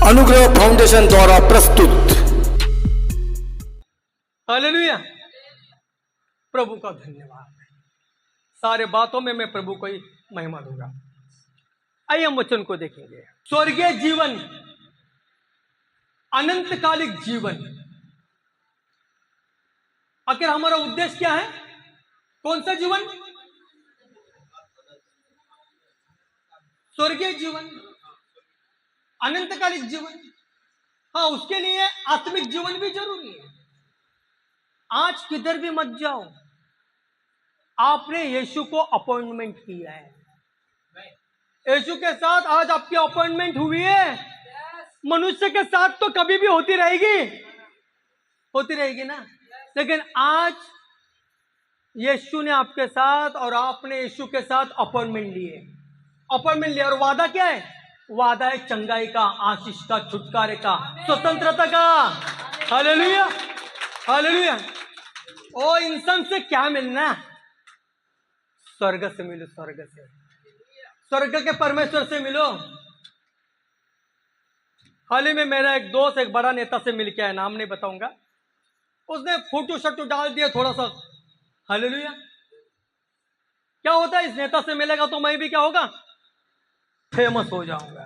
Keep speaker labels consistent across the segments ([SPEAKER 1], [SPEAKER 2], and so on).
[SPEAKER 1] अनुग्रह फाउंडेशन द्वारा प्रस्तुत।
[SPEAKER 2] हालेलुया। प्रभु का धन्यवाद। सारे बातों में मैं प्रभु को ही महिमा दूंगा। आइए हम वचन को देखेंगे। स्वर्गीय जीवन, अनंतकालिक जीवन, आखिर हमारा उद्देश्य क्या है? कौन सा जीवन? स्वर्गीय जीवन, अनंतकालिक जीवन। हाँ, उसके लिए आत्मिक जीवन भी जरूरी है। आज किधर भी मत जाओ, आपने यीशु को अपॉइंटमेंट किया है। यीशु के साथ आज आपकी अपॉइंटमेंट हुई है। मनुष्य के साथ तो कभी भी होती रहेगी ना। लेकिन आज यीशु ने आपके साथ और आपने यीशु के साथ अपॉइंटमेंट लिया। और वादा क्या है? वादा है चंगाई का, आशीष का, छुटकारे का, स्वतंत्रता का। Hallelujah, hallelujah. ओ इंसान से क्या मिलना? स्वर्ग से मिलो, स्वर्ग के परमेश्वर से मिलो। हाल ही में मेरा एक दोस्त एक बड़ा नेता से मिल के आया, नाम नहीं बताऊंगा। उसने फोटो शोटो डाल दिया थोड़ा सा। हालेलुया। क्या होता है? इस नेता से मिलेगा तो मैं भी क्या होगा? फेमस हो जाऊंगा।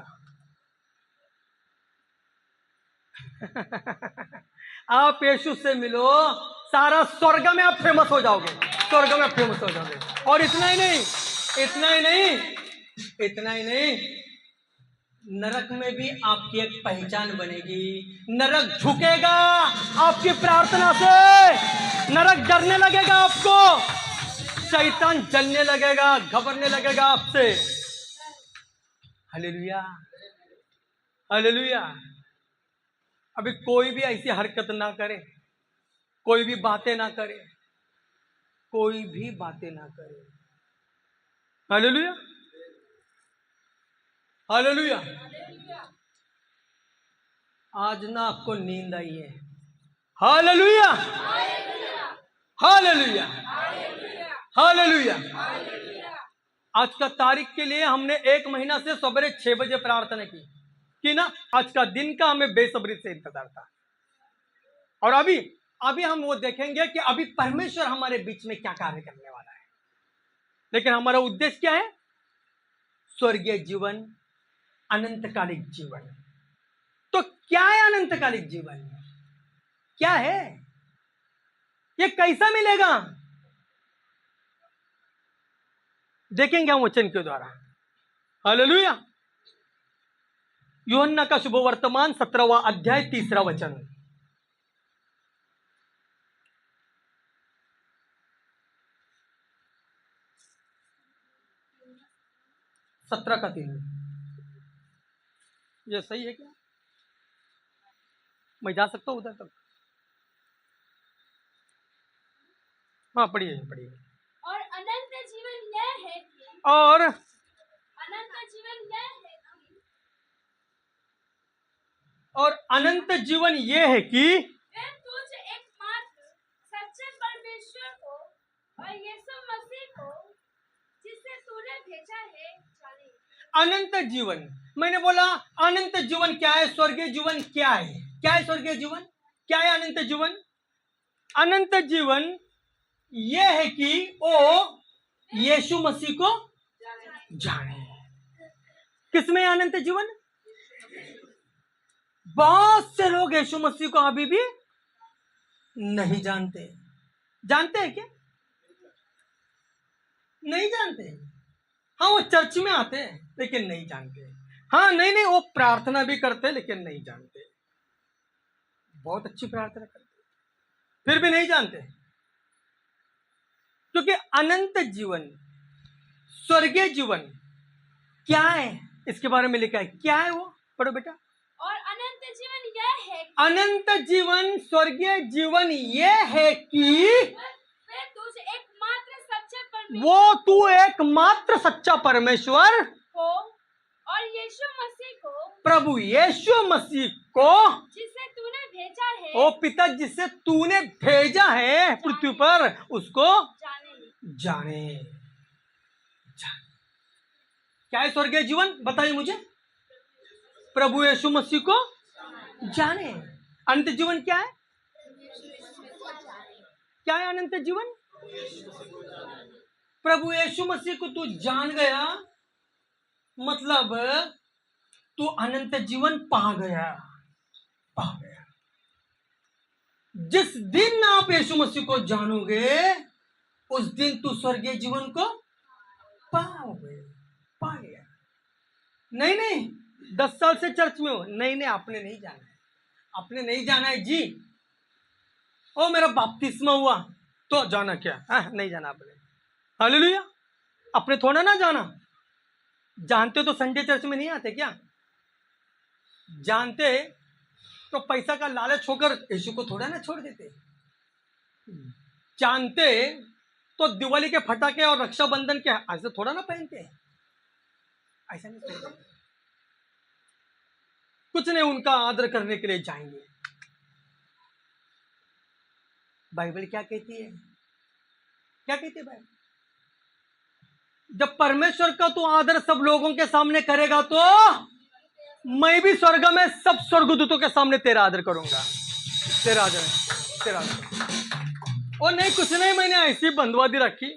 [SPEAKER 2] आप यीशु से मिलो, सारा स्वर्ग में आप फेमस हो जाओगे। स्वर्ग में फेमस हो जाओगे। और इतना ही नहीं, नरक में भी आपकी एक पहचान बनेगी। नरक झुकेगा आपकी प्रार्थना से। नरक डरने लगेगा आपको। शैतान जलने लगेगा, घबरने लगेगा आपसे। Hallelujah, hallelujah. अभी कोई भी ऐसी हरकत ना करे, कोई भी बातें ना करे। Hallelujah, hallelujah. आज ना आपको नींद आई है। Hallelujah, hallelujah, hallelujah. आज का तारीख के लिए हमने 1 महीना से सवेरे 6 बजे प्रार्थना की ना। आज का दिन का हमें बेसब्री से इंतजार था। और अभी हम वो देखेंगे कि अभी परमेश्वर हमारे बीच में क्या कार्य करने वाला है। लेकिन हमारा उद्देश्य क्या है? स्वर्गीय जीवन, अनंतकालिक जीवन। तो क्या है अनंतकालिक जीवन? क्या है? ये कैसा मिलेगा? देखेंगे हम वचन के द्वारा। हालेलुया। यूहन्ना का शुभ वर्तमान 17वां अध्याय 3रा वचन। 17 का 3। ये सही है क्या? मैं जा सकता हूं उधर तक? हाँ, पढ़िए।
[SPEAKER 3] और अनंत जीवन यह है कि
[SPEAKER 2] और
[SPEAKER 3] अनंत जीवन यह है कि
[SPEAKER 2] और अनंत जीवन ये है कि
[SPEAKER 3] वे तुझ एकमात्र सच्चे परमेश्वर को और यीशु मसीह को जिसे तूने भेजा है जाने।
[SPEAKER 2] अनंत जीवन, मैंने बोला अनंत जीवन क्या है? स्वर्गीय जीवन क्या है? क्या है स्वर्गीय जीवन? क्या है अनंत जीवन? अनंत जीवन यह है कि वो यीशु मसीह को जाने। किसमें अनंत जीवन? बहुत से लोग यीशु मसीह को अभी भी नहीं जानते। जानते हैं क्या? नहीं जानते। हाँ, वो चर्च में आते हैं लेकिन नहीं जानते। हाँ, नहीं, वो प्रार्थना भी करते हैं लेकिन नहीं जानते। बहुत अच्छी प्रार्थना करते, फिर भी नहीं जानते। क्योंकि अनंत जीवन, स्वर्गीय जीवन क्या है इसके बारे में लिखा है। क्या है वो? पढ़ो बेटा।
[SPEAKER 3] और अनंत जीवन यह है कि
[SPEAKER 2] अनंत जीवन, स्वर्गीय जीवन ये है कि
[SPEAKER 3] वे तुझ एकमात्र सच्चे परमेश्वर
[SPEAKER 2] वो तू एकमात्र सच्चा परमेश्वर
[SPEAKER 3] को और यीशु मसीह को
[SPEAKER 2] प्रभु यीशु मसीह को
[SPEAKER 3] जिसे तूने भेजा है
[SPEAKER 2] ओ पिता जिसे तूने भेजा है पृथ्वी पर उसको जाने। क्या है स्वर्गीय जीवन? बताइए मुझे। प्रभु यीशु मसीह को जाने। अनंत जीवन क्या है? क्या है अनंत जीवन? प्रभु यीशु मसीह को तू जान गया मतलब तू अनंत जीवन पा गया। जिस दिन आप यीशु मसीह को जानोगे उस दिन तू स्वर्गीय जीवन को पाओगे। पा गया। नहीं 10 साल से चर्च में हो, नहीं आपने नहीं जाना है, आपने नहीं जाना है जी। ओ मेरा बपतिस्मा हुआ तो जाना क्या? नहीं जाना आपने। हालेलुया। अपने थोड़ा ना जाना। जानते तो संडे चर्च में नहीं आते क्या? जानते तो पैसा का लालच होकर यीशु को थोड़ा ना छोड़ देते। जानते तो दिवाली के फटाके और रक्षाबंधन के ऐसे थोड़ा ना पहनते। ऐसा नहीं पहनते। कुछ नहीं, उनका आदर करने के लिए जाएंगे। बाइबल क्या कहती है? क्या कहती है बाइबल? जब परमेश्वर का तू आदर सब लोगों के सामने करेगा तो मैं भी स्वर्ग में सब स्वर्गदूतों के सामने तेरा आदर करूंगा। तेरा आदर। और नहीं कुछ नहीं, मैंने ऐसी बंदवादी रखी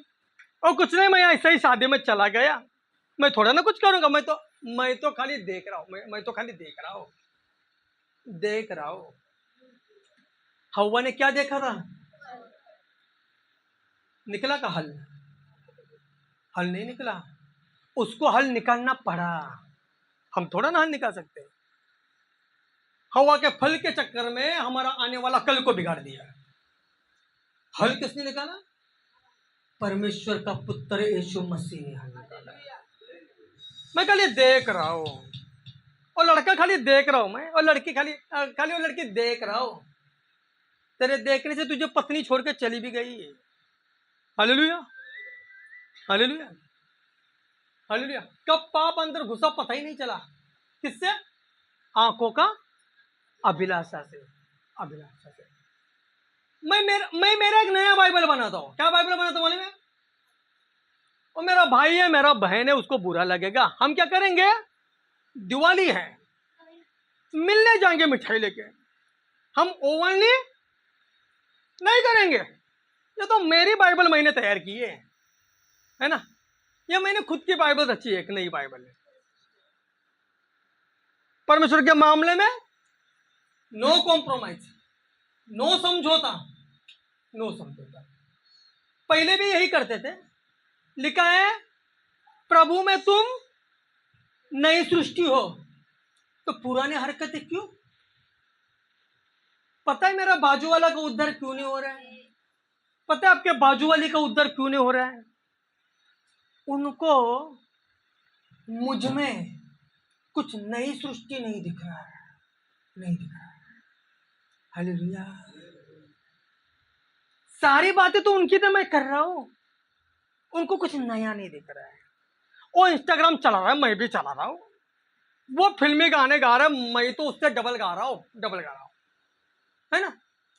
[SPEAKER 2] और कुछ नहीं, मैं ऐसा ही शादी में चला गया, मैं थोड़ा ना कुछ करूंगा। मैं तो खाली देख रहा हूं। मैं तो खाली देख रहा हूं। हव्वा ने क्या देखा था? निकला का हल नहीं निकला, उसको हल निकालना पड़ा। हम थोड़ा ना हल निकाल सकते। हवा के फल के चक्कर में हमारा आने वाला कल को बिगाड़ दिया। हल किसने निकाला? परमेश्वर का पुत्र यीशु मसीह ने हल निकाला। मैं खाली देख रहा हूं और लड़का खाली देख रहा हूं मैं, और लड़की खाली वो लड़की देख रहा हूं। तेरे देखने से तुझे पत्नी छोड़ के चली भी गई। Hallelujah hallelujah hallelujah. कब पाप अंदर घुसा पता ही नहीं चला। किससे? आंखों का अभिलाषा से। मैं मेरा एक नया बाइबल बनाता हूं। क्या बाइबल बनाता हूं मालूम है? और मेरा भाई है, मेरा बहन है, उसको बुरा लगेगा। हम क्या करेंगे? दिवाली है, मिलने जाएंगे मिठाई लेके। हम ओवन नहीं करेंगे। ये तो मेरी बाइबल मैंने तैयार की है ना। ये मैंने खुद की बाइबल रची है, एक नई बाइबल है। परमेश्वर के मामले में नो कॉम्प्रोमाइज, नो समझौता। पहले भी यही करते थे। लिखा है प्रभु में तुम नई सृष्टि हो, तो पुरानी हरकतें क्यों? पता है मेरा बाजू वाला का उद्धार क्यों नहीं हो रहा है? पता है आपके बाजू वाली का उद्धार क्यों नहीं हो रहा है? उनको मुझ में कुछ नई सृष्टि नहीं दिख रहा है। हालेलुया। सारी बातें तो उनकी तो मैं कर रहा हूं, उनको कुछ नया नहीं दिख रहा है। वो इंस्टाग्राम चला रहा है, मैं भी चला रहा हूं। वो फिल्मी गाने गा रहा है, मैं तो उससे डबल गा रहा हूं, है ना।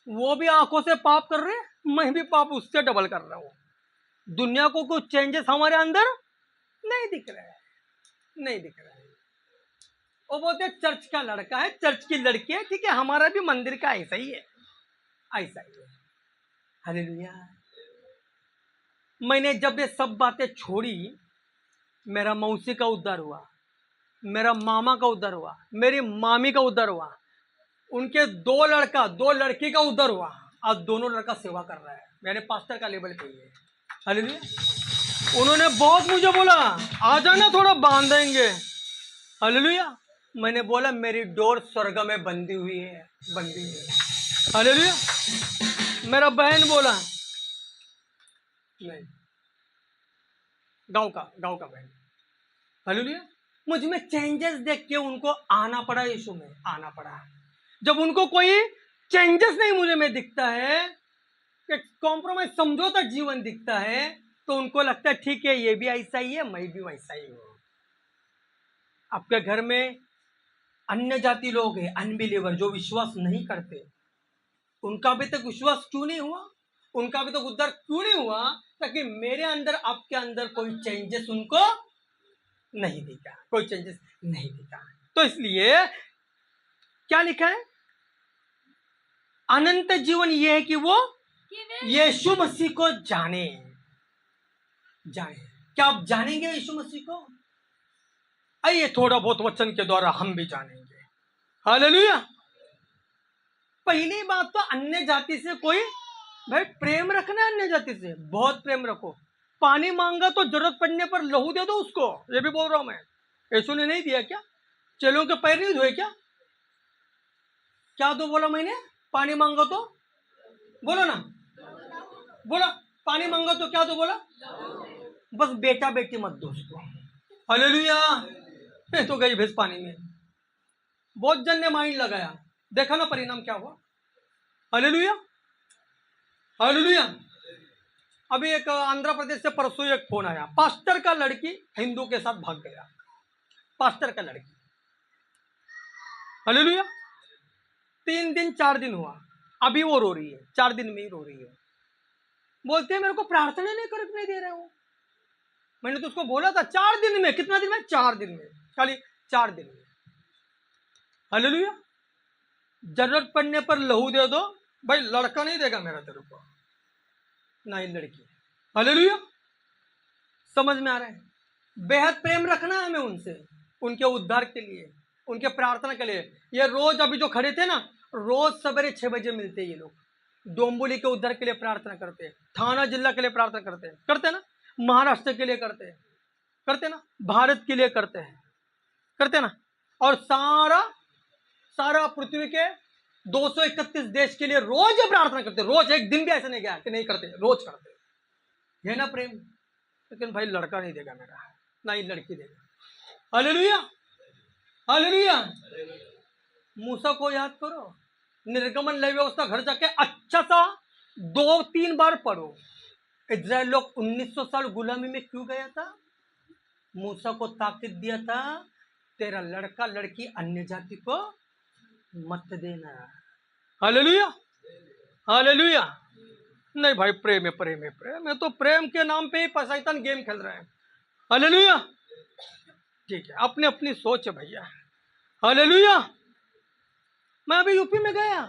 [SPEAKER 2] वो भी आंखों से पाप कर रहे हैं, मैं भी पाप उससे डबल कर रहा हूं। दुनिया को कुछ चेंजेस हमारे अंदर नहीं दिख रहा है। वो बोलते चर्च का लड़का है, चर्च की लड़की है, ठीक है, हमारा भी मंदिर का ऐसा ही है। हालेलुया। मैंने जब ये सब बातें छोड़ी, मेरा मौसी का उद्धार हुआ, मेरा मामा का उद्धार हुआ, मेरी मामी का उद्धार हुआ, उनके दो लड़की का उद्धार हुआ। आज दोनों लड़का सेवा कर रहा है, मैंने पास्टर का लेवल पे है। हालेलुया। उन्होंने बहुत मुझे बोला आ जाना, थोड़ा बांधेंगे। हालेलुया। मैंने बोला मेरी डोर स्वर्ग में बंधी हुई है। हालेलुया। मेरा बहन बोला नहीं, गांव का बहन। हालेलुया। मुझ में चेंजेस देख के उनको आना पड़ा, यीशु में आना पड़ा। जब उनको कोई चेंजेस नहीं मुझे में दिखता है, कॉम्प्रोमाइज समझौता जीवन दिखता है, तो उनको लगता है ठीक है ये भी ऐसा ही है, मैं भी वैसा ही हूं। आपके घर में अन्य जाति लोग हैं, अनबिलीवर, जो विश्वास नहीं करते, उनका अभी तक विश्वास क्यों नहीं हुआ? उनका अभी तक उद्धार क्यों नहीं हुआ? ताकि मेरे अंदर, आपके अंदर कोई चेंजेस उनको नहीं दिखा, कोई चेंजेस नहीं दिखा। तो इसलिए क्या लिखा है, अनंत जीवन यह है कि वो
[SPEAKER 3] कि वे
[SPEAKER 2] यीशु मसीह को जाने। क्या आप जानेंगे यीशु मसीह को? आइए थोड़ा बहुत वचन के द्वारा हम भी जानेंगे। हालेलुया। पहली बात तो अन्य जाति से कोई भाई प्रेम रखना है, अन्य जाति से बहुत प्रेम रखो। पानी मांगा तो जरूरत पड़ने पर लहू दे दो उसको, ये भी बोल रहा हूं मैं। यीशु ने नहीं दिया क्या? चेलों के पैर नहीं धोए क्या? क्या तो बोला मैंने? पानी मांगा तो बोलो ना, बोला पानी मांगा तो क्या तो बोला? बस बेटा बेटी मत दो उसको। हालेलुया। मैं तो गई भेज पानी में। बहुत जन ने माइंड लगाया, देखा ना परिणाम क्या हुआ। Hallelujah, hallelujah. अभी एक आंध्र प्रदेश से परसों एक फोन आया, पास्टर का लड़की हिंदू के साथ भाग गया। पास्टर का लड़की, हालेलुया। 3 दिन 4 दिन हुआ, अभी वो रो रही है, 4 दिन में ही रो रही है। बोलते हैं मेरे को प्रार्थना नहीं करने दे रहे हो। मैंने तो उसको बोला था 4 दिन में, कितना दिन में? 4 दिन में, खाली 4 दिन में। हालेलुया। जरूरत पड़ने पर लहू दे दो। भाई लड़का नहीं देगा मेरा तेरे को, ना ही लड़की। हालेलुया। समझ में आ रहा है? बेहद प्रेम रखना है हमें उनसे, उनके उद्धार के लिए, उनके प्रार्थना के लिए। ये रोज अभी जो खड़े थे ना, रोज सवेरे 6 बजे मिलते हैं ये लोग। डोंबुली के उद्धार के लिए प्रार्थना करते हैं, थाना जिला के लिए प्रार्थना करते हैं, करते ना, महाराष्ट्र के लिए करते हैं, करते ना, भारत के लिए करते हैं, करते ना, और सारा सारा पृथ्वी के 231 देश के लिए रोज प्रार्थना करते। रोज, एक दिन भी ऐसा नहीं गया कि नहीं करते, रोज करते। ये ना प्रेम। लेकिन भाई लड़का नहीं देगा मेरा, ना ही लड़की देगा। Hallelujah, hallelujah. मूसा को याद करो, निर्गमन लय व्यवस्था घर जाके अच्छा सा 2-3 बार पढ़ो। इजराइल लोग 1900 साल गुलामी में क्यों गया था? मूसा को ताकीद दिया था, तेरा लड़का लड़की अन्य जाति को मत देना। Hallelujah, hallelujah. नहीं भाई, प्रेम है, प्रेम है, प्रेम है। तो प्रेम के नाम पे ही शैतान गेम खेल रहा है। हालेलुया। ठीक है, अपनी अपनी सोच है भैया। हालेलुया। मैं अभी यूपी में गया,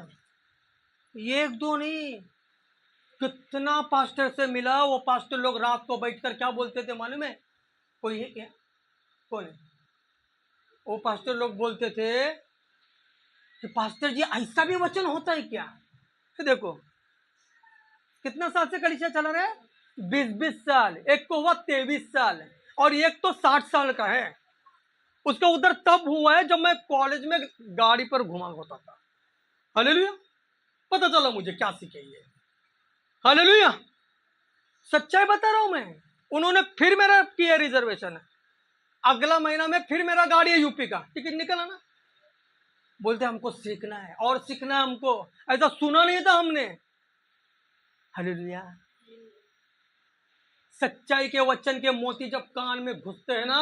[SPEAKER 2] 1-2 नहीं, कितना पास्टर से मिला। वो पास्टर लोग रात को बैठकर क्या बोलते थे मालूम है? कोई है क्या? कौन है? वो पास्टर लोग बोलते थे कि पास्टर जी ऐसा भी वचन होता है क्या? देखो कितना साल से कलीसिया चला रहा है, 20-20 साल। एक को हुआ 23 साल, और एक तो 60 साल का है। उसका उधर तब हुआ है जब मैं कॉलेज में गाड़ी पर घुमा होता था। हालेलुया। पता चला मुझे क्या सीखे ये। हालेलुया। सच्चाई बता रहा हूं मैं। उन्होंने फिर मेरा किया रिजर्वेशन, अगला महीना में फिर मेरा गाड़ी है यूपी का, टिकट निकला ना। बोलते हमको सीखना है और सीखना है हमको, ऐसा सुना नहीं था हमने। हालेलुया। सच्चाई के वचन के मोती जब कान में घुसते हैं ना,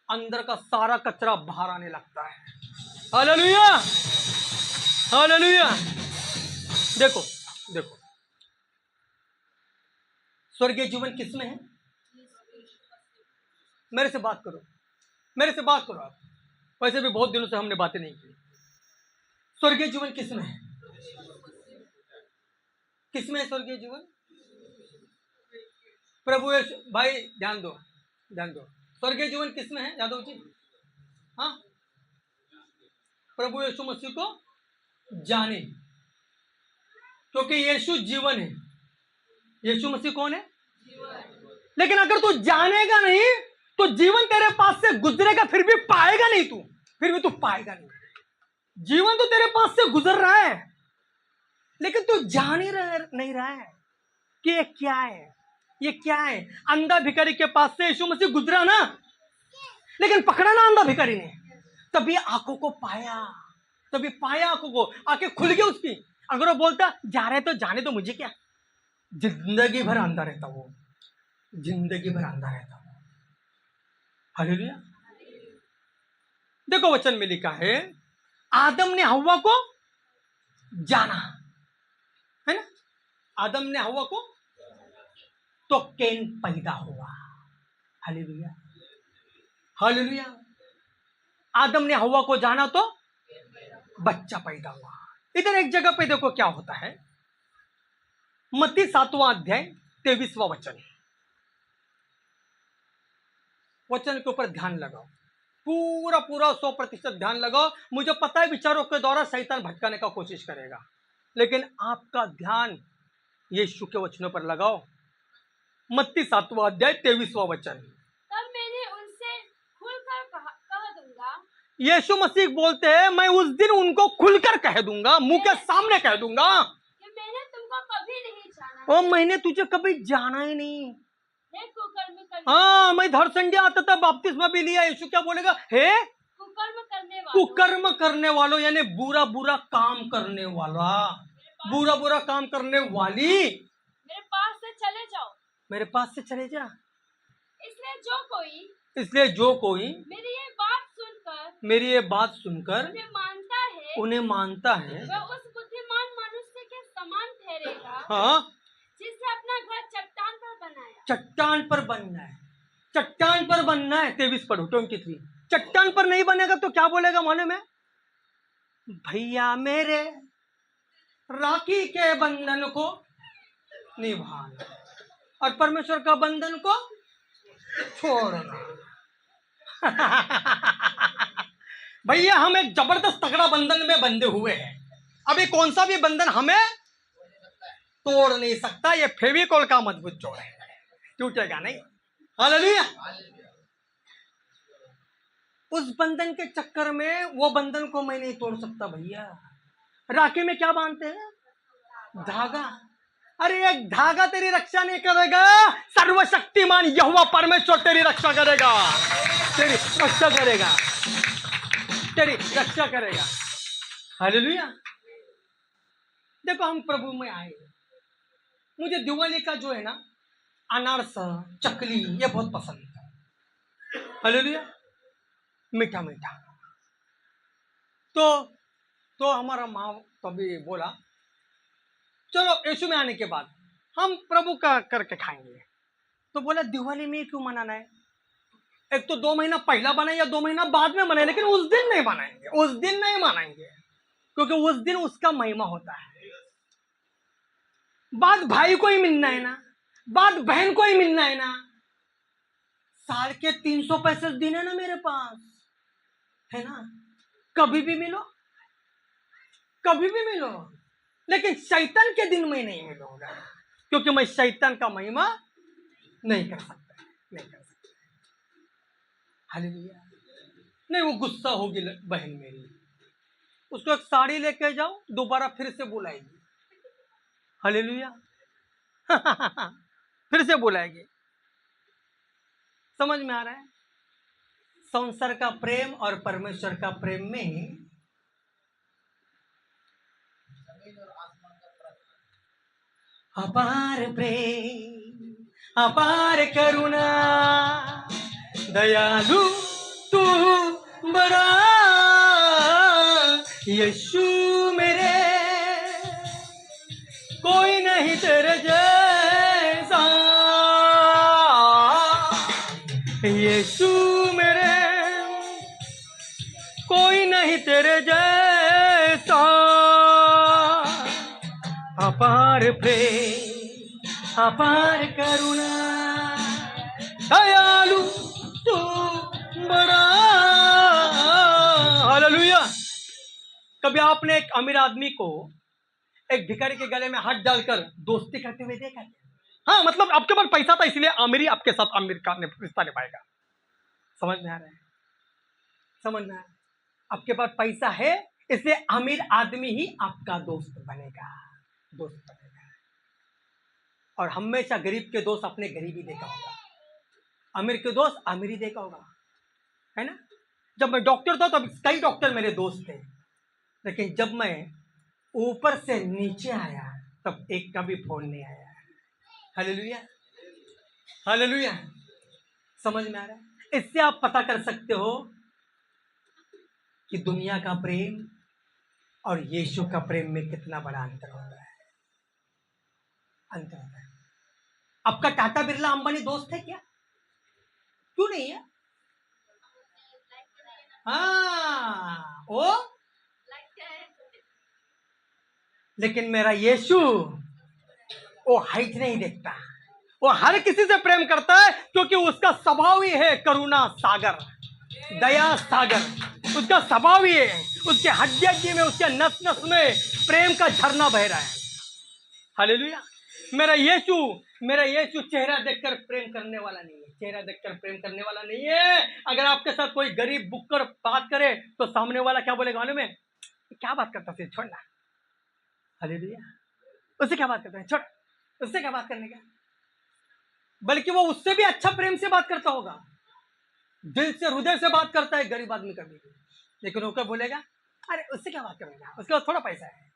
[SPEAKER 2] अंदर का सारा कचरा बाहर आने लगता है। Hallelujah, hallelujah. देखो देखो, स्वर्गीय जीवन किसमें है? मेरे से बात करो, मेरे से बात करो आप। वैसे भी बहुत दिनों से हमने बातें नहीं की। स्वर्गीय जीवन किसमें है? किसमें है स्वर्गीय जीवन? प्रभु यीशु, भाई ध्यान दो, ध्यान दो। स्वर्गीय जीवन किसमें है यादव जी? हाँ, प्रभु यीशु मसीह को जाने, क्योंकि यीशु जीवन है। यीशु मसीह कौन है? लेकिन अगर तू जानेगा नहीं तो जीवन तेरे पास से गुजरेगा, फिर भी पाएगा नहीं तू, फिर भी तू पाएगा नहीं। जीवन तो तेरे पास से गुजर रहा है, लेकिन तू जान ही नहीं रहा है कि ये क्या है, ये क्या है। अंधा भिखारी के पास से यीशु मसीह गुजरा ना, लेकिन पकड़ा ना अंधा भिखारी ने, तभी आंखों को पाया, तभी पाया आंखों को, आंखें खुल गई उसकी। अगर वो बोलता जा रहे तो जाने तो मुझे क्या, जिंदगी भर अंधा रहता वो, जिंदगी भर अंधा रहता वो। हालेलुया। देखो वचन में लिखा है, आदम ने हव्वा को जाना, है ना? आदम ने हव्वा को, तो कैन पैदा हुआ। Hallelujah, hallelujah. आदम ने हव्वा को जाना तो बच्चा पैदा हुआ। इधर एक जगह पे देखो क्या होता है, मत्ती 7वां अध्याय 23वां वचन। वचन के ऊपर ध्यान लगाओ, पूरा पूरा 100% ध्यान लगाओ। मुझे पता है विचारों के द्वारा शैतान भटकाने का कोशिश करेगा, लेकिन आपका ध्यान यीशु के वचनों पर लगाओ। मत्ती 7वां अध्याय 23वां वचन।
[SPEAKER 3] तब मैंने उनसे खुलकर कह दूंगा,
[SPEAKER 2] यीशु मसीह बोलते हैं मैं उस दिन उनको खुलकर कह दूंगा, मुंह के सामने कह दूंगा
[SPEAKER 3] कि मैंने तुमको कभी नहीं जाना।
[SPEAKER 2] और मैंने तुझे कभी जाना ही नहीं।
[SPEAKER 3] हे कुकर्म करने
[SPEAKER 2] हाँ, मैं धर संडे आता था, बपतिस्मा भी लिया। यीशु क्या बोलेगा? हे
[SPEAKER 3] कुकर्म करने वालों,
[SPEAKER 2] कुकर्म करने वालों, यानी बुरा बुरा काम करने वाला, बुरा बुरा काम करने वाली,
[SPEAKER 3] मेरे पास से चले जाओ।
[SPEAKER 2] मेरे पास से चले जा।
[SPEAKER 3] इसलिए जो कोई
[SPEAKER 2] मेरी ये बात सुनकर उन्हें मानता है
[SPEAKER 3] वह उस बुद्धिमान मनुष्य के समान ठहरेगा,
[SPEAKER 2] हाँ,
[SPEAKER 3] जिसने अपना घर चट्टान पर बनाया।
[SPEAKER 2] चट्टान पर बनना है, चट्टान पर बनना है। 23 पढ़ो, 23। चट्टान पर नहीं बनेगा तो क्या बोलेगा मालूम है? भैया मेरे राखी के बंधन को निभाना और परमेश्वर का बंधन को छोड़ना। भैया हम एक जबरदस्त तगड़ा बंधन में बंधे हुए हैं, अभी कौन सा भी बंधन हमें तोड़ नहीं सकता। ये फेविकोल का मजबूत जोड़ है, टूटेगा नहीं। हालेलुया। उस बंधन के चक्कर में वो बंधन को मैं नहीं तोड़ सकता भैया। राखी में क्या बांधते हैं? धागा। अरे एक धागा तेरी रक्षा नहीं करेगा, सर्वशक्तिमान यहोवा परमेश्वर तेरी रक्षा करेगा, तेरी रक्षा करेगा, तेरी रक्षा करेगा। हालेलुया। देखो हम प्रभु में आए, मुझे दिवाली का जो है ना अनारस चकली ये बहुत पसंद है। हालेलुया। मीठा मीठा। तो हमारा माँ तभी बोला चलो यीशु में आने के बाद हम प्रभु का करके खाएंगे। तो बोला दिवाली में क्यों मनाना है? एक तो 2 महीना पहला बनाए या 2 महीना बाद में बनाए, लेकिन उस दिन नहीं बनाएंगे, उस दिन नहीं मनाएंगे, क्योंकि उस दिन उसका महिमा होता है। बात भाई को ही मिलना है ना, बात बहन को ही मिलना है ना। साल के 365 दिन है ना मेरे पास, है ना, कभी भी मिलो, कभी भी मिलो, लेकिन शैतान के दिन में नहीं मिलूंगा, क्योंकि मैं शैतान का महिमा नहीं कर सकता, नहीं कर सकता। हालेलुया। नहीं, वो गुस्सा होगी बहन मेरी, उसको एक साड़ी लेके जाओ, दोबारा फिर से बुलाएगी। हालेलुया। फिर से बुलाएगी। समझ में आ रहा है? संसार का प्रेम और परमेश्वर का प्रेम में अपार प्रेम, अपार करुणा, दयालु तू बड़ा यीशु मेरे, कोई नहीं तेरे जैसा यीशु मेरे, कोई नहीं तेरे जैसा। अपार प्रेम, अपार करुणा, दयालु तू बड़ा। हालेलुया। कभी आपने एक अमीर आदमी को एक भिखारी के गले में हाथ डालकर दोस्ती करते हुए देखा? हाँ, मतलब आपके पास पैसा था इसलिए अमीरी आपके साथ अमीर का रिश्ता निभाएगा। समझ में आ रहा है? समझ में आ रहा है? आपके पास पैसा है इसलिए अमीर आदमी ही आपका दोस्त बनेगा, दोस्त बनेगा। और हमेशा गरीब के दोस्त अपने गरीबी देखा होगा, अमीर के दोस्त अमीरी देखा होगा, है ना। जब मैं डॉक्टर था तब कई डॉक्टर मेरे दोस्त थे, लेकिन जब मैं ऊपर से नीचे आया तब एक का भी फोन नहीं आया। Hallelujah, hallelujah. समझ में आ रहा है? इससे आप पता कर सकते हो कि दुनिया का प्रेम और यीशु का प्रेम में कितना बड़ा अंतर होता है, अंतर होता है। आपका टाटा बिरला अंबानी दोस्त है क्या? क्यों नहीं है? हाँ वो,
[SPEAKER 3] लगता है
[SPEAKER 2] लेकिन मेरा यीशु वो हाइट नहीं देखता, वो हर किसी से प्रेम करता है, क्योंकि उसका स्वभाव ही है करुणा सागर, दया सागर। उसका स्वभाव ही है, उसके हड्डी में, उसके नस नस में प्रेम का झरना बह रहा है। हालेलुया। मेरा यीशु चेहरा देखकर प्रेम करने वाला नहीं है, चेहरा देखकर प्रेम करने वाला नहीं है। अगर आपके साथ कोई गरीब बुक कर बात करे तो सामने वाला क्या बोलेगा मालूम है? क्या बात करता है, छोड़ना। हालेलुया। उससे क्या बात करता है, छोड़, उससे क्या बात करने का। बल्कि वो उससे भी अच्छा प्रेम से बात करता होगा, दिल से हृदय से बात करता है गरीब आदमी कभी भी। लेकिन वो क्या बोलेगा, अरे उससे क्या बात करेगा, उसके पास थोड़ा पैसा है।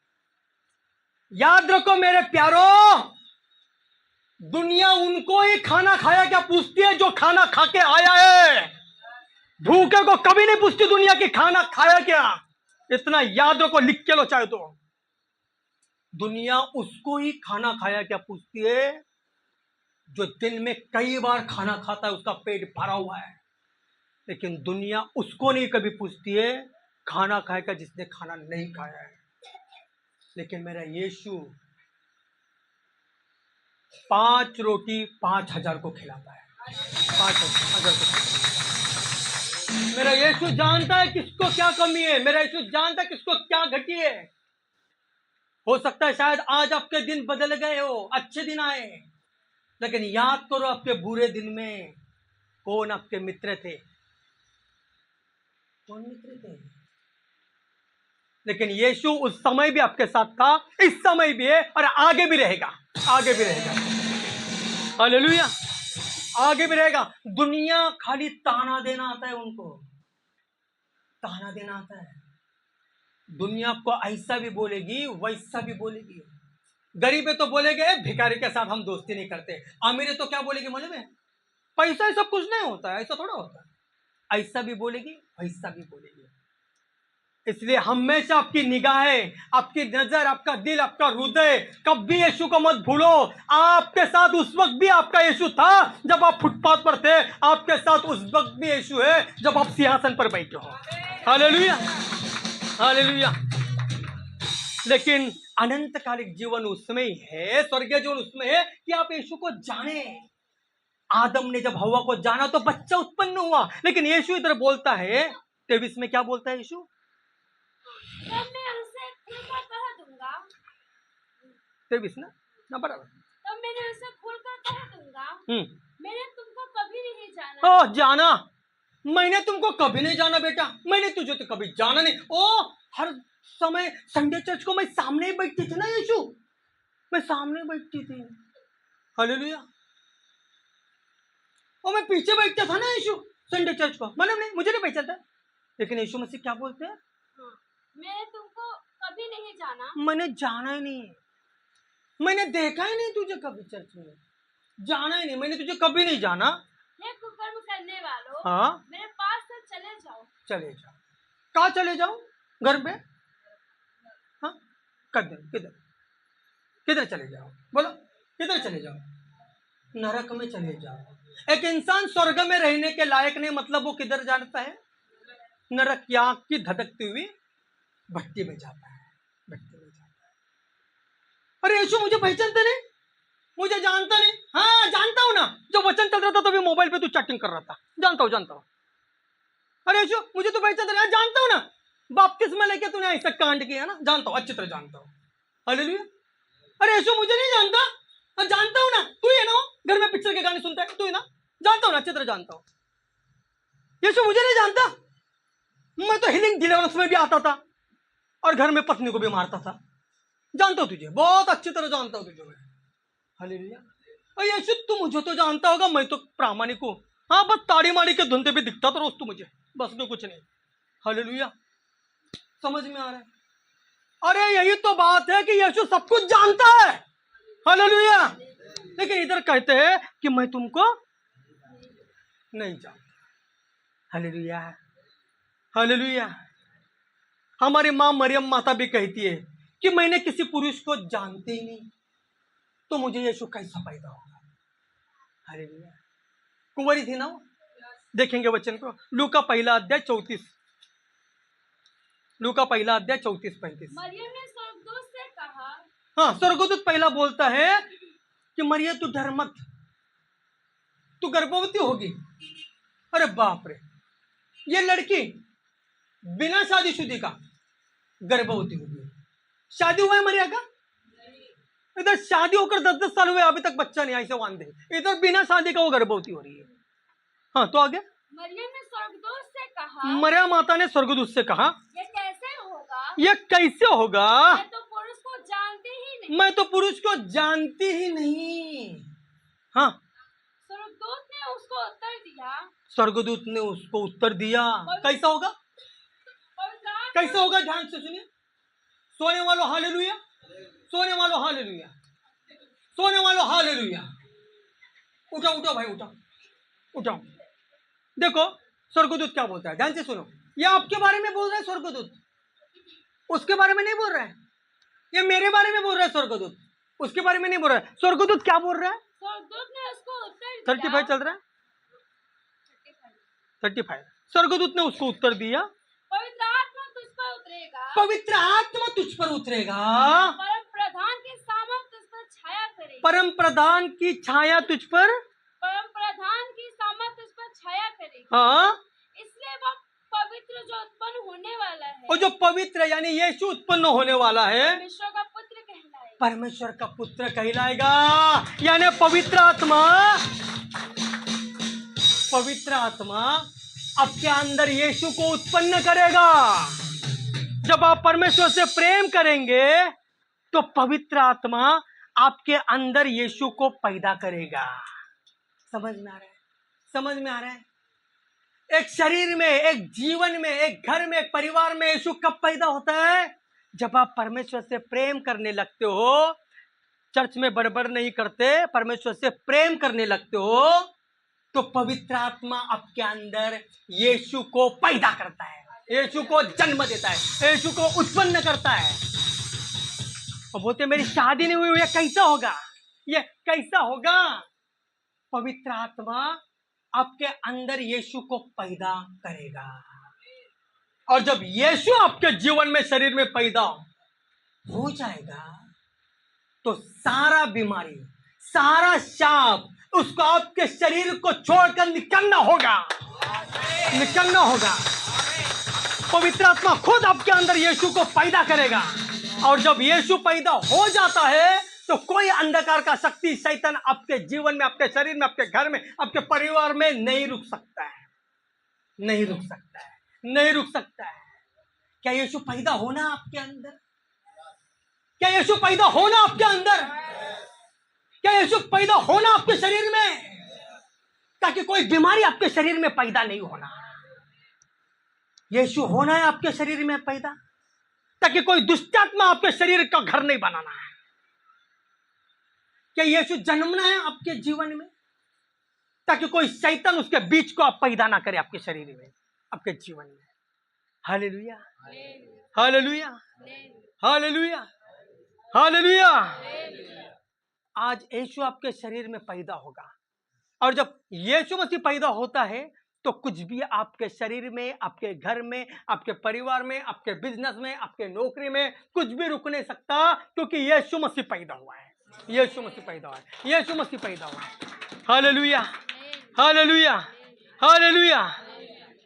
[SPEAKER 2] याद रखो मेरे प्यारों, दुनिया उनको ही खाना खाया क्या पूछती है जो खाना खा के आया है। भूखे को कभी नहीं पूछती दुनिया की खाना खाया क्या। इतना याद रखो, लिख के लो चाहे तो। दुनिया उसको ही खाना खाया क्या पूछती है जो दिन में कई बार खाना खाता है, उसका पेट भरा हुआ है। लेकिन दुनिया उसको नहीं कभी पूछती है खाना खाया क्या जिसने खाना नहीं खाया है। लेकिन मेरा यीशु 5 रोटी 5,000 को खिलाता है, 5,000 को खिलाता है। मेरा यीशु जानता है किसको क्या कमी है, मेरा यीशु जानता है किसको क्या घटी है। हो सकता है शायद आज आपके दिन बदल गए हो, अच्छे दिन आए, लेकिन याद करो आपके बुरे दिन में कौन आपके मित्र थे, कौन मित्र थे। लेकिन यीशु उस समय भी आपके साथ था, इस समय भी है और आगे भी रहेगा, आगे भी रहेगा। हालेलुया, आगे भी रहेगा। दुनिया खाली ताना देना आता है उनको, ताना देना आता है। दुनिया आपको ऐसा भी बोलेगी वैसा भी बोलेगी। गरीब है तो बोलेगे भिखारी के साथ हम दोस्ती नहीं करते, अमीर है तो क्या बोलेगी मालूम है, पैसा ऐसा कुछ नहीं होता है, ऐसा थोड़ा होता है। ऐसा भी बोलेगी वैसा भी बोलेगी। इसलिए हमेशा आपकी निगाहें, आपकी नजर, आपका दिल, आपका हृदय कभी यीशु को मत भूलो। आपके साथ उस वक्त भी आपका यीशु था जब आप फुटपाथ पर थे, आपके साथ उस वक्त भी यीशु है जब आप सिंहासन पर बैठे हो। Hallelujah, hallelujah. लेकिन अनंतकालिक जीवन उसमें ही है, स्वर्गीय जीवन उसमें है कि आप यीशु को जाने। आदम ने जब हवा को जाना तो बच्चा उत्पन्न हुआ, लेकिन यीशु इधर बोलता है 23 में, क्या बोलता है यीशु?
[SPEAKER 3] तब मैं उसे खुलकर कह दूंगा,
[SPEAKER 2] 23 ना बराबर।
[SPEAKER 3] तब मैंने उसे खुलकर कह दूंगा, मैंने तुमको कभी नहीं जाना।
[SPEAKER 2] ओ जाना, मैंने तुमको कभी नहीं जाना बेटा, मैंने तुझे तो कभी जाना नहीं। ओ हर समय संडे चर्च को मैं सामने ही बैठती थी ना यीशु, मैं सामने बैठती थी। हालेलुया। और मैं पीछे बैठता था ना यीशु संडे चर्च को, मालूम नहीं, मुझे नहीं पहचानता। लेकिन यीशु मसीह क्या बोलते हैं?
[SPEAKER 3] मैंने तुमको कभी नहीं जाना।
[SPEAKER 2] मैंने जाना ही नहीं, मैंने देखा ही नहीं तुझे कभी चर्च में, जाना ही नहीं, मैंने तुझे कभी नहीं जाना।
[SPEAKER 3] हे कुकर्म करने वालों,
[SPEAKER 2] हाँ,
[SPEAKER 3] मेरे पास से चले जाओ।
[SPEAKER 2] चले जाओ। कहाँ चले जाओ? घर पे? हाँ, किधर किधर किधर चले जाओ? बोलो, किधर चले जाओ? नरक में चले जाओ। एक इंसान स्वर्ग में रहने के लायक नहीं, मतलब वो किधर जाता है? नरक की आग की धधकती हुई भट्टी में जाता है, भट्टी में जाता है। अरे यीशु मुझे पहचानते नहीं, मुझे जानता नहीं। हाँ जानता हूं ना, जो वचन चल रहा था तो भी मोबाइल पे तू चैटिंग कर रहा था, जानता हूं जानता हूं। अरे यीशु मुझे तो पहचानता नहीं, जानता हूं ना, बपतिस्मा लेके तूने ऐसा कांड किया ना, जानता हूं, अच्छी तरह जानता हूं। हालेलुया। अरे यीशु मुझे नहीं जानता, जानता हूं ना, तू ही है ना घर में पिक्चर के गाने सुनता है, तू ही ना, जानता हूं ना, अच्छी तरह जानता हूं। यीशु मुझे नहीं जानता, मैं तो हीलिंग डिलीवरेंस में भी आता था और घर में पत्नी को भी मारता था, जानता हूं तुझे, बहुत अच्छी तरह जानता हूं तुझे मैं। हालेलुया। अरे यीशु तू मुझे तो जानता होगा, मैं तो प्रामाणिक हूं। हाँ बस ताड़ी माड़ी के धुंधे पे दिखता तो रोज तू मुझे, बस में कुछ नहीं। हालेलुया, समझ में आ रहा है? अरे यही तो बात है कि यीशु सब कुछ जानता है। हालेलुया। लेकिन इधर कहते हैं कि मैं तुमको नहीं जानता। Hallelujah, hallelujah. हमारी मां मरियम माता भी कहती है कि मैंने किसी पुरुष को जानते ही नहीं, तो मुझे यीशु कैसा पैदा होगा। हालेलुया। कुंवारी थी ना वो, देखेंगे वचन को, लूका 1 अध्याय 34 लूका पहला अध्याय 34-35।
[SPEAKER 3] मरियम ने स्वर्गदूत से कहा,
[SPEAKER 2] हाँ, स्वर्गदूत पहला बोलता है कि मरियम तू डर मत, तू गर्भवती होगी। अरे बाप रे, ये लड़की बिना शादीशुदी का गर्भवती होगी। शादी हुआ है मरिया का? इधर शादी होकर 10-10 साल हुए, अभी तक बच्चा नहीं, ऐसे वांदे। इधर बिना शादी का वो गर्भवती हो रही है। हाँ, तो आगे
[SPEAKER 3] मरियम ने स्वर्गदूत से कहा,
[SPEAKER 2] मरिया माता ने स्वर्गदूत से कहा,
[SPEAKER 3] ये कैसे होगा?
[SPEAKER 2] यह कैसे होगा?
[SPEAKER 3] मैं तो पुरुष को जानती ही नहीं।
[SPEAKER 2] मैं तो पुरुष को जानती ही नहीं। हाँ,
[SPEAKER 3] स्वर्गदूत ने उसको उत्तर दिया,
[SPEAKER 2] स्वर्गदूत ने उसको उत्तर दिया, कैसा होगा?
[SPEAKER 3] पवित्र आत्मा
[SPEAKER 2] कैसे होगा? ध्यान से सुनिए। सोने वालों हालेलुया, सोने वालों हालेलुया, सोने वालों हालेलुया। उठाओ उठाओ भाई, उठाओ उठाओ। देखो स्वर्गदूत क्या बोलता है, ध्यान से सुनो। ये आपके बारे में बोल रहा है स्वर्गदूत, उसके बारे में नहीं बोल रहा है। ये मेरे बारे में बोल रहा है स्वर्गदूत, उसके बारे में नहीं बोल रहा है। स्वर्गदूत क्या बोल रहा है?
[SPEAKER 3] स्वर्गदूत ने उसको उत्तर दिया,
[SPEAKER 2] 35 चल रहा है, 35। स्वर्गदूत ने उसको उत्तर दिया,
[SPEAKER 3] पवित्र आत्मा तुझ पर उतरेगा,
[SPEAKER 2] पवित्र आत्मा तुझ पर उतरेगा,
[SPEAKER 3] परम प्रधान की सामर्थ तुझ पर छाया करेगी,
[SPEAKER 2] परम प्रधान की छाया तुझ पर,
[SPEAKER 3] परम प्रधान की सामर्थ तुझ पर छाया करेगी।
[SPEAKER 2] हाँ,
[SPEAKER 3] इसलिए वह पवित्र जो उत्पन्न होने वाला है,
[SPEAKER 2] और जो पवित्र यानी यीशु उत्पन्न होने वाला है,
[SPEAKER 3] परमेश्वर का पुत्र कहलाएगा।
[SPEAKER 2] परमेश्वर का पुत्र कहलाएगा। यानी पवित्र आत्मा, पवित्र आत्मा आपके अंदर यीशु को उत्पन्न करेगा। जब आप परमेश्वर से प्रेम करेंगे तो पवित्र आत्मा आपके अंदर यीशु को पैदा करेगा। समझ में आ रहा है? समझ में आ रहा है? एक शरीर में, एक जीवन में, एक घर में, एक परिवार में यीशु कब पैदा होता है? जब आप परमेश्वर से प्रेम करने लगते हो। चर्च में बड़बड़ नहीं करते, परमेश्वर से प्रेम करने लगते हो तो पवित्र आत्मा आपके अंदर यीशु को पैदा करता है, यीशु को जन्म देता है, यीशु को उत्पन्न करता है। और बोलते मेरी शादी नहीं हुई, ये कैसा होगा? ये कैसा होगा? पवित्र आत्मा आपके अंदर यीशु को पैदा करेगा। और जब यीशु आपके जीवन में, शरीर में पैदा हो जाएगा तो सारा बीमारी, सारा शाप उसको आपके शरीर को छोड़कर निकलना होगा, निकलना होगा। पवित्र आत्मा खुद आपके अंदर यीशु को पैदा करेगा। और जब यीशु पैदा हो जाता है तो कोई अंधकार का शक्ति, शैतान आपके जीवन में, आपके शरीर में, आपके घर में, आपके परिवार में नहीं रुक सकता है, नहीं रुक सकता है, नहीं रुक सकता है। क्या यीशु पैदा होना आपके अंदर? क्या यीशु पैदा होना आपके अंदर? क्या यीशु पैदा होना आपके शरीर में? ताकि कोई बीमारी आपके शरीर में पैदा नहीं होना। यीशु होना है आपके शरीर में पैदा, ताकि कोई दुष्टात्मा आपके शरीर का घर नहीं बनाना है। क्या यीशु जन्मना है आपके जीवन में, ताकि कोई शैतान उसके बीच को आप पैदा ना करे आपके शरीर में, आपके जीवन में। Hallelujah, hallelujah, hallelujah, hallelujah. आज यीशु आपके शरीर में पैदा होगा। और जब यीशु मसीह पैदा होता है तो कुछ भी आपके शरीर में, आपके घर में, आपके परिवार में, आपके बिजनेस में, आपके नौकरी में कुछ भी रुक नहीं सकता, क्योंकि यीशु मसीह पैदा हुआ है, यीशु मसीह पैदा हुआ है, यीशु मसीह पैदा हुआ है। Hallelujah, hallelujah, hallelujah.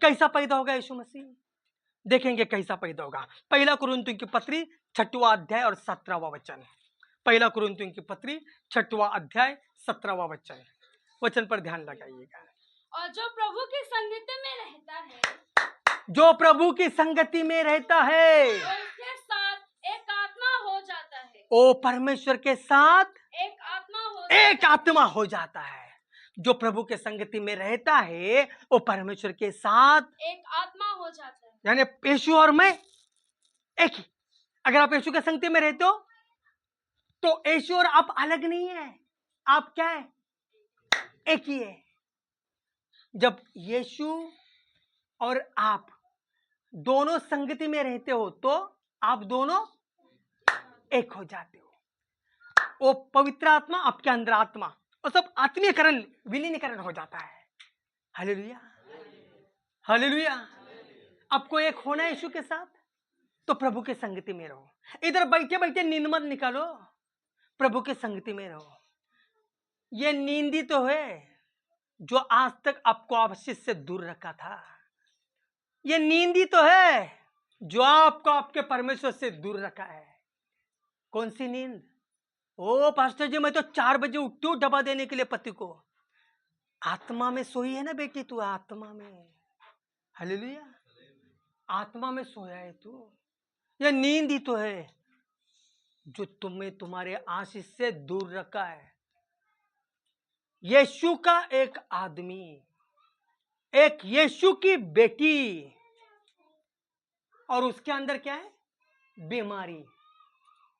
[SPEAKER 2] कैसा पैदा होगा यीशु मसीह? देखेंगे कैसा पैदा होगा। पहला कुरिन्थियों की पत्री 6वां अध्याय और 17वां वचन। पहला कुरिन्थियों की पत्री 6वां अध्याय 17वां वचन, वचन पर ध्यान लगाइएगा।
[SPEAKER 3] और जो प्रभु की संगति में रहता है,
[SPEAKER 2] जो प्रभु की संगति में रहता है,
[SPEAKER 3] उसके साथ एक आत्मा हो जाता है,
[SPEAKER 2] वो परमेश्वर के साथ
[SPEAKER 3] एक आत्मा हो
[SPEAKER 2] एक आत्मा हो जाता है। जो प्रभु के संगति में रहता है वो परमेश्वर के साथ
[SPEAKER 3] एक आत्मा हो जाता है।
[SPEAKER 2] यानी यीशु और मैं एक ही। अगर आप यीशु के संगति में रहते हो तो यीशु और आप अलग नहीं है, आप क्या है? एक ही है। जब यीशु और आप दोनों संगति में रहते हो तो आप दोनों एक हो जाते हो। वो पवित्र आत्मा आपके अंदर आत्मा, और सब आत्मीयकरण, विलीनीकरण हो जाता है। Hallelujah, hallelujah. आपको एक होना है यीशु के साथ, तो प्रभु के संगति में रहो। इधर बैठे बैठे नींद मत निकालो, प्रभु के संगति में रहो। ये नींद ही तो है जो आज तक आपको आशीष से दूर रखा था। ये नींद ही तो है जो आपको आपके परमेश्वर से दूर रखा है। कौन सी नींद? ओ पास्टर जी, मैं तो 4 बजे उठती हूँ डबा देने के लिए पति को। आत्मा में सोई है ना बेटी तू, आत्मा में। हालेलुया, आत्मा में सोया है तू। ये नींद ही तो है जो तुम्हें तुम्हारे आशीष से दूर रखा है। यीशु का एक आदमी, एक यीशु की बेटी, और उसके अंदर क्या है? बीमारी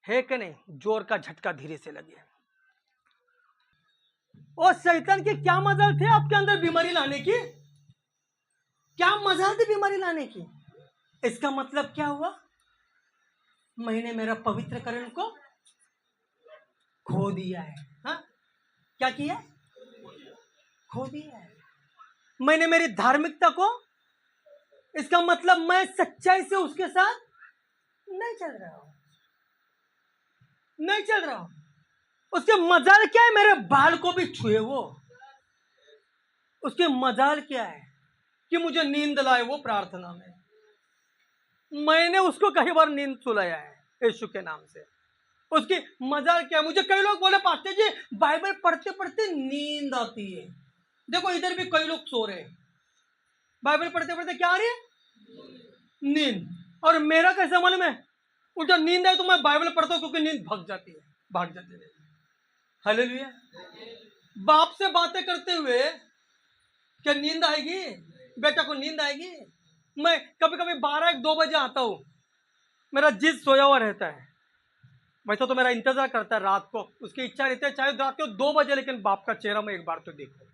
[SPEAKER 2] है कि नहीं? जोर का झटका धीरे से लगे। और शैतान की क्या मजाल थे आपके अंदर बीमारी लाने की? क्या मजाल थी बीमारी लाने की? इसका मतलब क्या हुआ? मैंने मेरा पवित्रकरण को खो दिया है। हा? क्या किया? खो दिया है। मैंने मेरी धार्मिकता को, इसका मतलब मैं सच्चाई से उसके साथ नहीं चल रहा हूं, नहीं चल रहा हूं। उसके मजाल क्या है? मेरे बाल को भी छुए वो। उसके मजाल क्या है कि मुझे नींद लाए वो प्रार्थना में। मैंने उसको कई बार नींद सुलाया है यीशु के नाम से। उसकी मजाल क्या है? मुझे कई लोग बोले पास्टर जी बाइबल पढ़ते पढ़ते नींद आती है। देखो इधर भी कई लोग सो रहे हैं, बाइबल पढ़ते पढ़ते क्या आ रही है? नींद। और मेरा कैसा मालूम है? उल्टा नींद है तो मैं बाइबल पढ़ता हूं क्योंकि नींद भाग जाती है, भाग जाती है। हालेलुया। बाप से बातें करते हुए क्या नींद आएगी? बेटा को नींद आएगी? मैं कभी कभी 12-1-2 बजे आता हूं, मेरा जिद सोया हुआ रहता है। वैसे तो मेरा इंतजार करता है रात को, उसकी इच्छा रहती है चाहे रात को 2 बजे, लेकिन बाप का चेहरा मैं एक बार तो देखूं।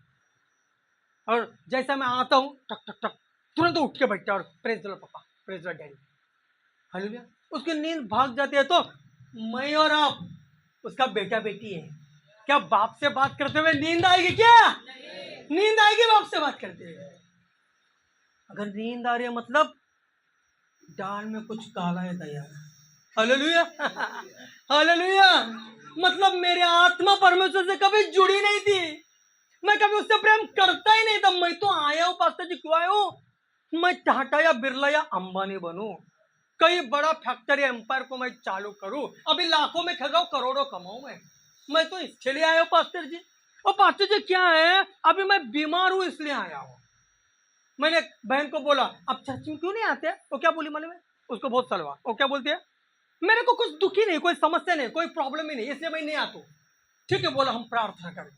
[SPEAKER 2] और जैसा मैं आता हूं टक टक टक तुरंत उठ के बैठता है और प्रेज द लॉर्ड पापा, praise the Lord daddy. Hallelujah. उसकी नींद भाग जाती है। तो मैं और आप उसका बेटा बेटी है। क्या बाप से बात करते हुए नींद आएगी? क्या नींद आएगी बाप से बात करते हुए? अगर नींद आ रही है मतलब दाल में कुछ काला है तैयार। Hallelujah, hallelujah. मतलब मेरी आत्मा परमेश्वर से कभी जुड़ी नहीं थी, मैं कभी उससे प्रेम करता ही नहीं था। मैं तो आया हूं पास्टर जी, क्यों आया हूं? मैं टाटा या बिरला या अंबानी बनूं, कई बड़ा फैक्ट्री एम्पायर को मैं चालू करूं, अभी लाखों में खगाऊं, करोड़ों कमाऊं। मैं तो इसके लिए आया हूं पास्टर जी। और पास्टर जी क्या है, अभी मैं बीमार हूं इसलिए आया हूं। मैंने बहन को बोला अब चर्च में क्यों नहीं आते? वो क्या बोली मालूम है? उसको बहुत सलवा। वो क्या बोलती है? मेरे को कुछ दुखी नहीं, कोई समस्या नहीं, कोई प्रॉब्लम ही नहीं, इसलिए मैं नहीं आता। ठीक है, बोला हम प्रार्थना करें।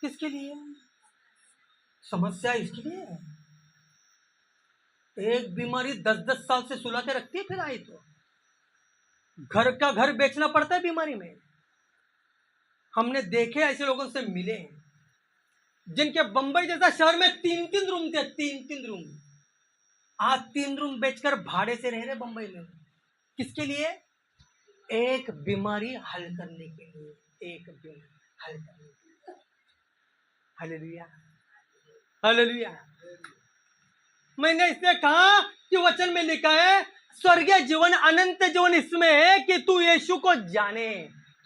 [SPEAKER 2] किसके लिए? समस्या इसके लिए है। एक बीमारी 10-10 साल से सुला के रखती है, फिर आई तो घर का घर बेचना पड़ता है बीमारी में। हमने देखे ऐसे लोगों से मिले जिनके बंबई जैसा शहर में 3-3 रूम थे, 3-3 रूम। आज 3 रूम बेचकर भाड़े से रह रहे बंबई में। किसके लिए? एक बीमारी हल करने के लिए, एक बीमारी हल करने के लिए। Hallelujah, hallelujah. मैंने इसलिए कहा कि वचन में लिखा है स्वर्गीय जीवन, अनंत जीवन इसमें है कि तू यीशु को जाने,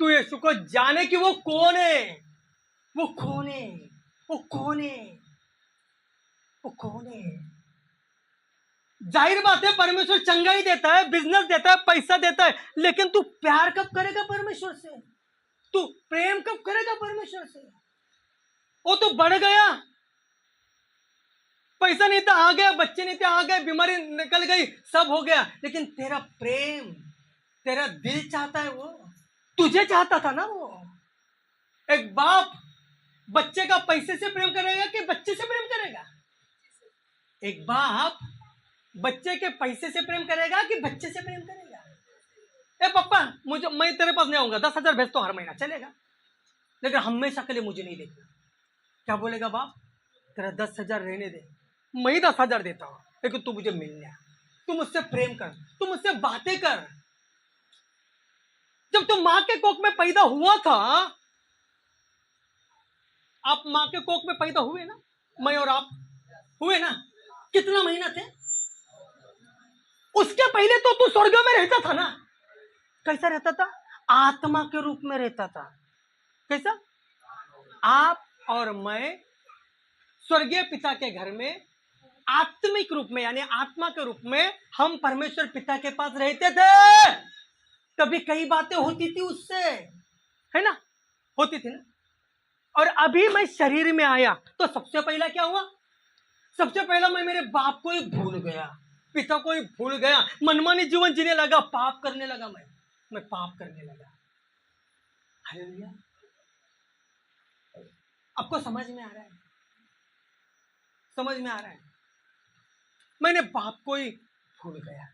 [SPEAKER 2] तू यीशु को जाने कि वो कौन है, वो कौन है, वो कौन है, वो कौन है। जाहिर बात है परमेश्वर चंगाई देता है, बिजनेस देता है, पैसा देता है, लेकिन तू प्यार कब करेगा परमेश्वर से? तू प्रेम कब करेगा परमेश्वर से? वो तो बढ़ गया, पैसा नहीं था आ गया, बच्चे नहीं थे आ गए, बीमारी निकल गई, सब हो गया, लेकिन तेरा प्रेम, तेरा दिल चाहता है, वो तुझे चाहता था ना। वो एक बाप बच्चे का पैसे से प्रेम करेगा कि बच्चे से प्रेम करेगा? एक बाप बच्चे के पैसे से प्रेम करेगा कि बच्चे से प्रेम करेगा? ए पापा मैं तेरे पास नहीं आऊंगा, 10,000 भेजता हूं हर महीना, चलेगा, लेकिन हमेशा के लिए मुझे नहीं देखना। क्या बोलेगा बाप? तेरा 10,000 रहने दे, मैं ही 10,000 देता हूं, लेकिन तू मुझे मिलने आ, तू मुझसे प्रेम कर, तू मुझसे बातें कर। जब तू मां के कोख में पैदा हुआ था, आप मां के कोख में पैदा हुए ना, मैं और आप हुए ना, कितना महीना थे? उसके पहले तो तू स्वर्ग में रहता था ना। कैसा रहता था? आत्मा के रूप में रहता था। कैसा? आप और मैं स्वर्गीय पिता के घर में आत्मिक रूप में, यानी आत्मा के रूप में हम परमेश्वर पिता के पास रहते थे। कभी कई बातें होती थी उससे, है ना, होती थी ना। और अभी मैं शरीर में आया तो सबसे पहला क्या हुआ? सबसे पहला मैं मेरे बाप को ही भूल गया, पिता को ही भूल गया, मनमानी जीवन जीने लगा, पाप करने लगा। मैं पाप करने लगा। हालेलुया। आपको समझ में आ रहा है? समझ में आ रहा है? मैंने बाप को ही भूल गया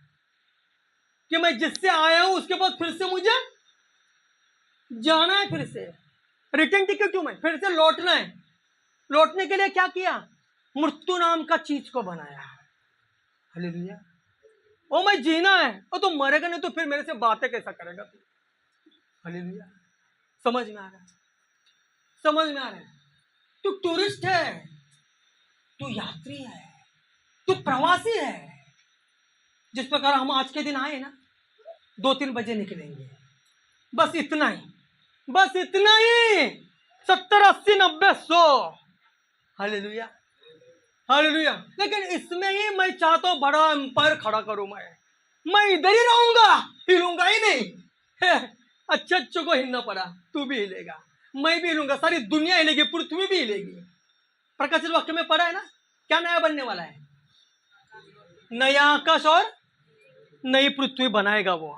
[SPEAKER 2] कि मैं जिससे आया हूं उसके बाद फिर से मुझे जाना है, फिर से रिटर्न टिकट क्यों, मैं फिर से लौटना है। लौटने के लिए क्या किया? मृत्यु नाम का चीज को बनाया। हालेलुया। ओ मैं जीना है, ओ तो मरेगा नहीं तो फिर मेरे से बातें कैसा करेगा तू? हालेलुया। समझ में आ रहा है? समझ में आ रहा है? तू टूरिस्ट है, तू यात्री है, तू प्रवासी है। जिस प्रकार हम आज के दिन आए ना, 2-3 बजे निकलेंगे, बस इतना ही, बस इतना ही। 70, 80, 90, 100। Hallelujah, hallelujah. लेकिन इसमें ही मैं चाहता हूं बड़ा एम्पायर खड़ा करूं। मैं इधर ही रहूंगा, हिलूंगा ही नहीं। अच्छे अच्छे को हिलना पड़ा, तू भी हिलेगा, मैं भी हिलूंगा, सारी दुनिया हिलेगी, पृथ्वी भी हिलेगी। प्रकाशित वाक्य में पढ़ा है ना, क्या नया बनने वाला है? नया आकाश और नई पृथ्वी बनाएगा वो,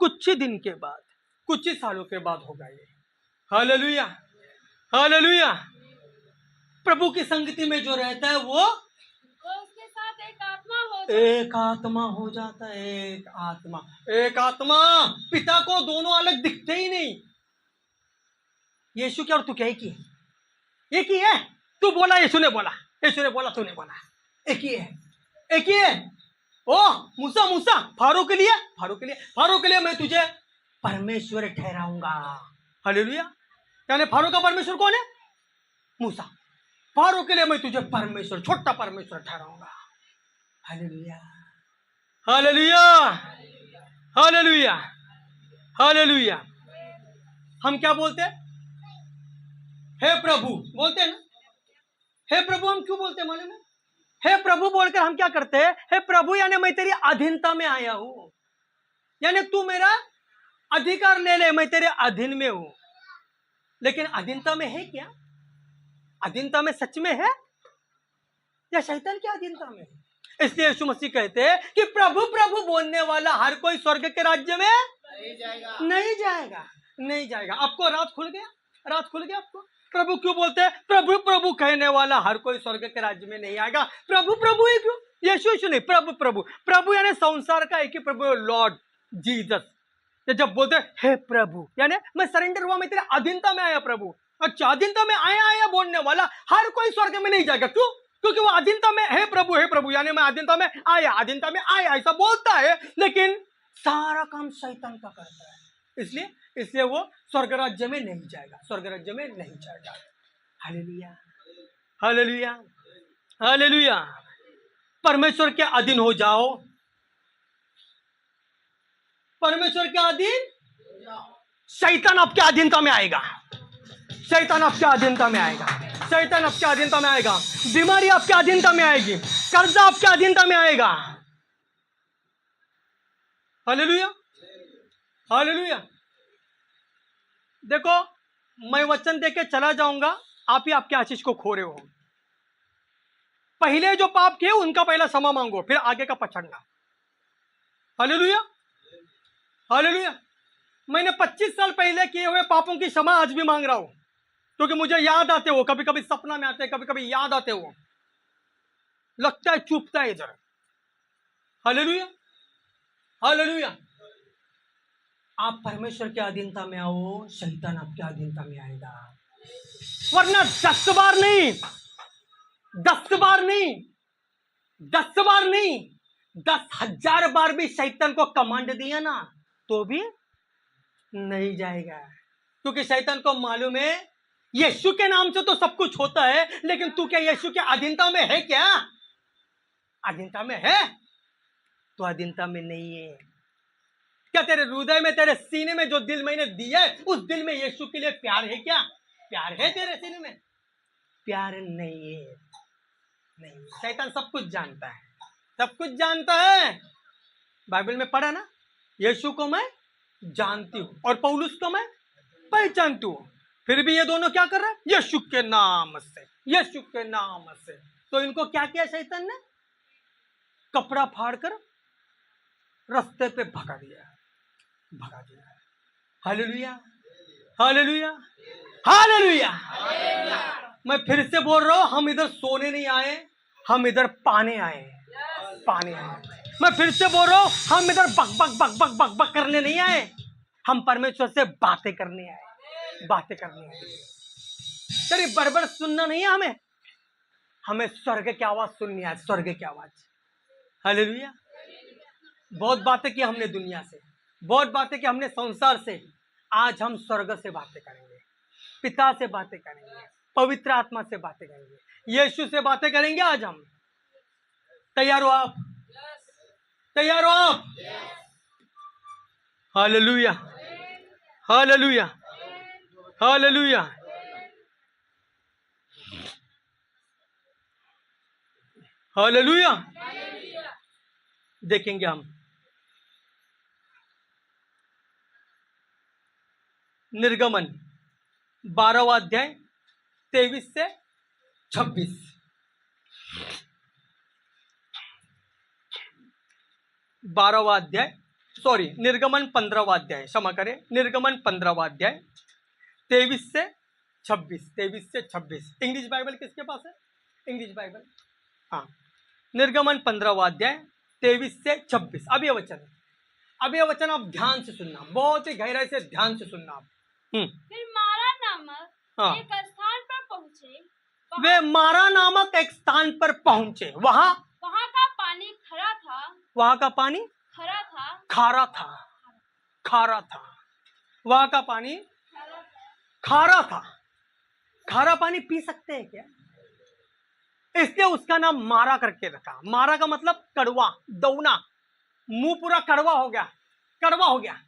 [SPEAKER 2] कुछ ही दिन के बाद, कुछ ही सालों के बाद होगा ये। Hallelujah, hallelujah. प्रभु की संगति में जो रहता है वो
[SPEAKER 3] उसके साथ एक आत्मा हो जाता
[SPEAKER 2] एक आत्मा हो जाता है। एक आत्मा, एक आत्मा। पिता को दोनों अलग दिखते ही नहीं। यीशु क्या और तू क्या एक ही है? एक ही है। तू बोला, यीशु ने बोला, यीशु ने बोला, तूने बोला, एक ही है, एक ही है। ओ मूसा, मूसा, फारो के लिए, फारो के लिए, फारो के लिए मैं तुझे परमेश्वर ठहराऊंगा। हालेलुया। यानी फारो का परमेश्वर कौन है? मूसा। फारो के लिए मैं तुझे परमेश्वर, छोटा परमेश्वर ठहराऊंगा। Hallelujah, hallelujah, hallelujah, hallelujah. हम क्या बोलते हैं? हे प्रभु बोलते हैं ना। हे प्रभु हम क्यों बोलते हैं मालूम है? हे प्रभु बोलकर हम क्या करते हैं? हे प्रभु यानी मैं तेरी अधीनता में आया हूं, यानी तू मेरा अधिकार ले ले, मैं तेरे अधीन में हूं। लेकिन अधीनता में है क्या? अधीनता में सच में है या शैतान की अधीनता में? इसलिए यीशु मसीह कहते हैं कि प्रभु प्रभु बोलने वाला हर कोई स्वर्ग के राज्य में नहीं जाएगा, नहीं जाएगा, नहीं जाएगा। आपको रात खुल गया, रात खुल गया आपको? प्रभु क्यों बोलते हैं? प्रभु प्रभु कहने वाला हर कोई स्वर्ग के राज्य में नहीं आएगा। प्रभु प्रभु ही क्यों? यीशु यीशु नहीं, प्रभु प्रभु। प्रभु यानी संसार का एक ही प्रभु, लॉर्ड जीसस। जब बोलते हैं हे प्रभु, यानी मैं सरेंडर हुआ, मैं तेरे अधीनता में आया प्रभु। अच्छा, अधीनता में आया आया बोलने वाला हर कोई स्वर्ग में नहीं जाएगा। क्यों? क्योंकि वो अधीनता में, हे प्रभु यानी मैं अधीनता में आया, अधीनता में आया ऐसा बोलता है, लेकिन सारा काम शैतान का करता है। इसलिए वो स्वर्ग राज्य में नहीं जाएगा, स्वर्ग राज्य में नहीं जाएगा। Hallelujah, hallelujah, hallelujah. परमेश्वर के अधीन हो जाओ, परमेश्वर के अधीन, शैतान आपके अधीनता में आएगा, शैतान आपके अधीनता में आएगा, शैतान आपके अधीनता में आएगा। बीमारी आपके अधीनता में आएगी, कर्जा आपके अधीनता में आएगा। Hallelujah, hallelujah. देखो, मैं वचन देके चला जाऊंगा, आप ही आपके आशीष को खो रहे हो। पहले जो पाप किए उनका पहला क्षमा मांगो, फिर आगे का पछड़ना। Hallelujah, hallelujah. मैंने 25 साल पहले किए हुए पापों की क्षमा आज भी मांग रहा हूं, क्योंकि मुझे याद आते हो, कभी कभी सपना में आते, कभी कभी याद आते हो, लगता है चुपता है इधर। Hallelujah, hallelujah. आप परमेश्वर के अधीनता में आओ, शैतान आपके अधीनता में आएगा। वरना 10 बार नहीं, 10 बार नहीं, 10 बार नहीं, 10,000 बार भी शैतान को कमांड दिया ना तो भी नहीं जाएगा। क्योंकि शैतान को मालूम है यीशु के नाम से तो सब कुछ होता है, लेकिन तू क्या यीशु के अधीनता में है क्या? अधीनता में है? तो अधीनता में नहीं है। क्या तेरे हृदय में, तेरे सीने में जो दिल मैंने दिया है, उस दिल में यीशु के लिए प्यार है क्या? प्यार है तेरे सीने में? प्यार नहीं है। नहीं, शैतान सब कुछ जानता है, सब कुछ जानता है। बाइबल में पढ़ा ना, यीशु को मैं जानती हूं और पौलुस को मैं पहचानती हूं। फिर भी ये दोनों क्या कर रहे हैं? यीशु के नाम से, यीशु के नाम से। तो इनको क्या किया शैतान ने? कपड़ा फाड़कर रास्ते पे भगा दिया, भगा दिया। Hallelujah, hallelujah, hallelujah. मैं फिर से बोल रहा हूं, हम इधर सोने नहीं आए, हम इधर पाने आए, पाने आए। मैं फिर से बोल रहा हूं, हम इधर बक बक बक बक बक बक करने नहीं आए, हम परमेश्वर से बातें करने आए, बातें करने आए। तेरी बड़बड़ सुनना नहीं है हमें, हमें स्वर्ग की आवाज सुननी है, स्वर्ग की आवाज। हालेलुया। बहुत बातें की हमने दुनिया से, बहुत बातें की हमने संसार से। आज हम स्वर्ग से बातें करेंगे, पिता से बातें करेंगे, पवित्र आत्मा से बातें करेंगे, यीशु से बातें करेंगे। आज हम तैयार हो? आप तैयार हो? आप? Hallelujah, hallelujah, hallelujah. हालेलुया। देखेंगे हम निर्गमन 12वां अध्याय 23 से 26। 12वां अध्याय, सॉरी, निर्गमन 15वां अध्याय, क्षमा करें, निर्गमन 15वां अध्याय 23 से 26, 23 से 26। इंग्लिश बाइबल किसके पास है? इंग्लिश बाइबल, हाँ। निर्गमन 15वां अध्याय 23 से 26। अब ये वचन, अब ये वचन आप ध्यान से सुनना, बहुत ही गहराई से ध्यान से सुनना आप।
[SPEAKER 3] फिर मारा नामक
[SPEAKER 2] हाँ।
[SPEAKER 3] एक स्थान पर पहुंचे।
[SPEAKER 2] वे मारा नामक एक स्थान पर पहुंचे। वहां
[SPEAKER 3] का पानी खरा था,
[SPEAKER 2] वहां का पानी
[SPEAKER 3] खरा था,
[SPEAKER 2] खारा था, खारा था। वहां का पानी
[SPEAKER 3] खरा था।
[SPEAKER 2] खारा था। खारा पानी पी सकते हैं क्या? इसलिए उसका नाम मारा करके रखा। मारा का मतलब कड़वा, दौना, मुंह पूरा कड़वा हो गया, कड़वा हो गया।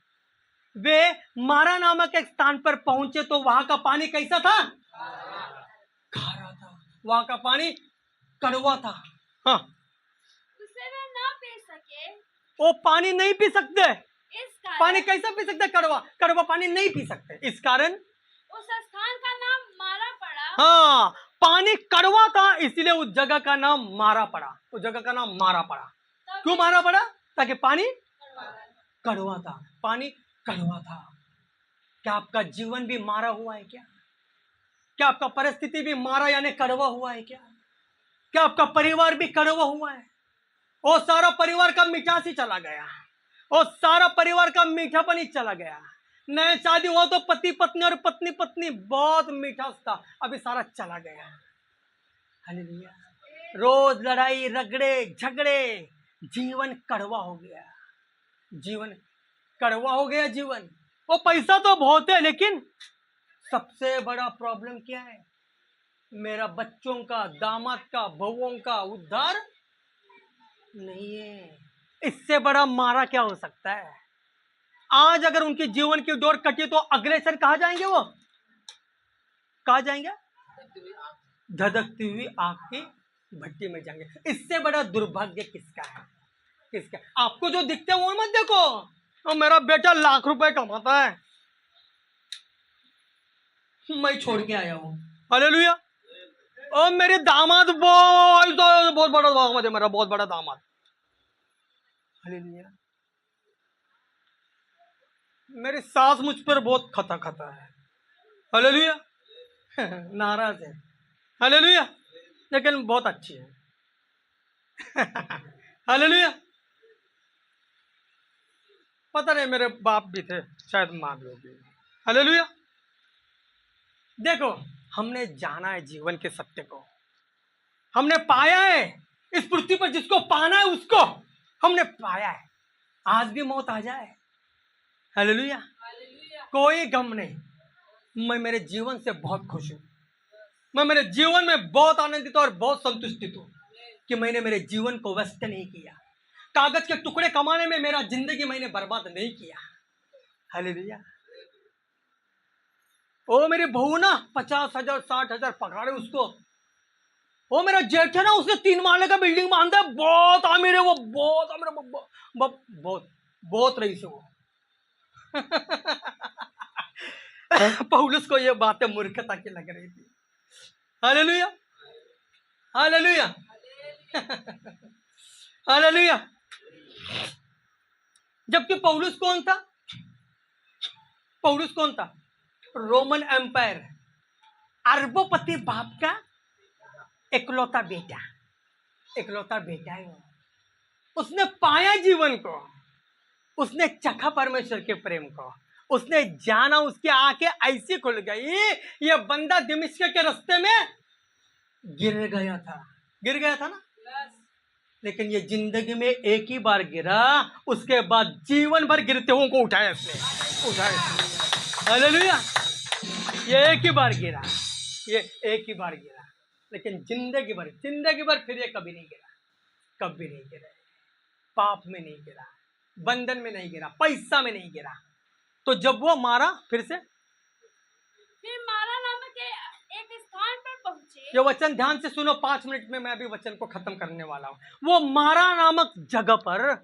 [SPEAKER 2] वे मारा नामक एक स्थान पर पहुंचे तो वहां का पानी कैसा था? खारा था। वहां का पानी कड़वा था। हाँ,
[SPEAKER 3] उसे वे न पी सके।
[SPEAKER 2] वो पानी नहीं पी सकते।
[SPEAKER 3] इस कारण
[SPEAKER 2] पानी कैसा पी सकते? कड़वा, कड़वा पानी नहीं पी सकते। इस कारण
[SPEAKER 3] उस स्थान का नाम मारा पड़ा।
[SPEAKER 2] हाँ, पानी कड़वा था, इसलिए उस जगह का नाम मारा पड़ा। उस जगह का नाम मारा पड़ा। क्यों मारा पड़ा? ताकि पानी कड़वा था, पानी कड़वा था। क्या आपका जीवन भी मारा हुआ है क्या? क्या आपका परिस्थिति भी मारा यानी कड़वा हुआ है क्या? क्या आपका परिवार भी कड़वा हुआ है? वो सारा परिवार का मिठास ही चला गया, वो सारा परिवार का मीठापन ही चला गया। नए शादी हुआ तो पति पत्नी और पत्नी पत्नी बहुत मिठास था, अभी सारा चला गया। हालेलुया। रोज लड़ाई रगड़े झगड़े, जीवन कड़वा हो गया, जीवन कड़वा हो गया जीवन। वो पैसा तो बहुत है, लेकिन सबसे बड़ा प्रॉब्लम क्या है? मेरा बच्चों का, दामाद का, बहुओं का उद्धार नहीं है। इससे बड़ा मारा क्या हो सकता है? आज अगर उनके जीवन की डोर कटी तो अगले क्षण कहाँ जाएंगे? वो कहाँ जाएंगे? धधकती हुई आग की भट्टी में जाएंगे। इससे बड़ा दुर्भाग्य किसका है? किसका? आपको जो दिखते हैं वो मत देखो। और मेरा बेटा लाख रुपए कमाता है, मैं छोड़ के आया हूं। हालेलुया। और मेरे दामाद बहुत बड़ा दामाद है, मेरा बहुत बड़ा दामाद। हालेलुया। मेरी सास मुझ पर बहुत खता खता है। हालेलुया। नाराज है। हालेलुया। लेकिन बहुत अच्छी है। हालेलुया। पता नहीं, मेरे बाप भी थे, शायद माँ भी होगी। हालेलुया। देखो, हमने जाना है जीवन के सत्य को, हमने पाया है इस पृथ्वी पर। जिसको पाना है उसको हमने पाया है। आज भी मौत आ जाए, हालेलुया, कोई गम नहीं। मैं मेरे जीवन से बहुत खुश हूं। मैं मेरे जीवन में बहुत आनंदित और बहुत संतुष्टित हूं कि मैंने मेरे जीवन को व्यस्त नहीं किया, कागज के टुकड़े कमाने में मेरा जिंदगी मैंने बर्बाद नहीं किया। हालेलुया। ओ मेरी बहू ना 50,000 60,000 पगार है उसको। वो मेरा जेठ है ना, उसने 3 माले का बिल्डिंग बांधा है, बहुत अमीर है वो, बहुत अमीर है, बहुत बहुत रईस है वो। पौलुस को ये बातें मूर्खता की लग रही थी। Hallelujah, hallelujah, hallelujah. जबकि पौलुस कौन था? पौलुस कौन था? रोमन एम्पायर, अरबोपति बाप का इकलौता बेटा, इकलौता बेटा है वो। उसने पाया जीवन को, उसने चखा परमेश्वर के प्रेम को, उसने जाना, उसकी आंखें ऐसी खुल गई, ये बंदा दमिश्क के रास्ते में गिर गया था ना। लेकिन ये जिंदगी में एक ही बार गिरा, उसके बाद जीवन भर गिरते हुए को उठाया इसने। हालेलुया। ये एक ही बार गिरा, ये एक ही बार गिरा, लेकिन जिंदगी भर फिर ये कभी नहीं गिरा, कभी नहीं गिरा। पाप में नहीं गिरा, बंधन में नहीं गिरा, पैसा में नहीं गिरा। तो जब वो मारा, फिर
[SPEAKER 3] मारा नामक एक स्थान पर पहुंचे।
[SPEAKER 2] ये वचन ध्यान से सुनो, 5 मिनट में मैं अभी वचन को खत्म करने वाला हूं। वो मारा नामक जगह पर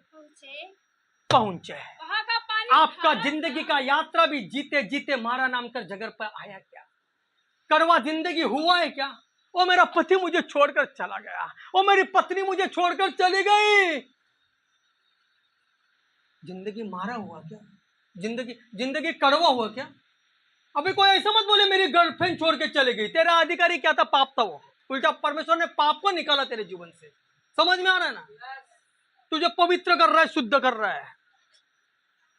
[SPEAKER 2] पहुंचे।
[SPEAKER 3] वहां का पानी
[SPEAKER 2] आपका जिंदगी का यात्रा भी जीते जीते मारा नाम कर जगह पर आया क्या? कड़वा जिंदगी हुआ है क्या? वो मेरा पति मुझे छोड़कर चला गया, वो मेरी पत्नी मुझे छोड़कर चली गई। जिंदगी मारा हुआ क्या? जिंदगी कड़वा हुआ क्या? अभी कोई ऐसा मत बोले मेरी गर्लफ्रेंड छोड़ के चली गई। तेरा अधिकारी क्या था? पाप था वो। उल्टा परमेश्वर ने पाप को निकाला तेरे जीवन से। समझ में आ रहा है ना? तुझे पवित्र कर रहा है, शुद्ध कर रहा है।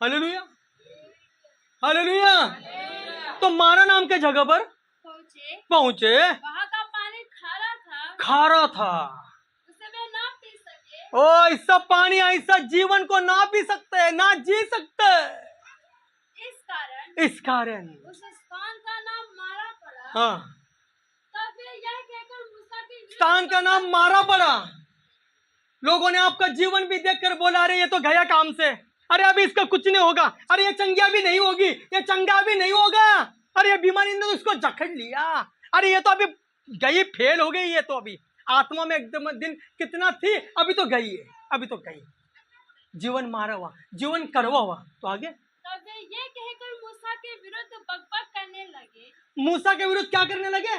[SPEAKER 2] Hallelujah, hallelujah. तो मारा नाम के जगह पर पहुंचे।
[SPEAKER 3] वहां का पानी
[SPEAKER 2] खारा था,
[SPEAKER 3] उसे वे ना पी सके।
[SPEAKER 2] ओ ऐसा पानी, ऐसा जीवन को ना पी सकते, ना जी सकते। इस कारण
[SPEAKER 3] उस स्थान का नाम मारा पड़ा।
[SPEAKER 2] हाँ,
[SPEAKER 3] तब वे यह कहकर मूसा के
[SPEAKER 2] स्थान का नाम मारा पड़ा। लोगों ने आपका जीवन भी देखकर बोला, अरे ये तो गया काम से, अरे अभी इसका कुछ नहीं होगा, अरे ये चंगिया भी नहीं होगी, ये चंगा भी नहीं होगा, अरे ये बीमारी ने तो उसको जकड़ लिया, अरे ये तो अभी गई, फेल हो गई, ये तो अभी आत्मा में एकदम दिन कितना थी, अभी तो गई है, अभी तो गई। जीवन मारा हुआ, जीवन कड़वा हुआ। तो आगे
[SPEAKER 3] तब वे ये कहकर मूसा के विरुद्ध बकबक करने लगे।
[SPEAKER 2] मूसा के विरुद्ध क्या करने लगे?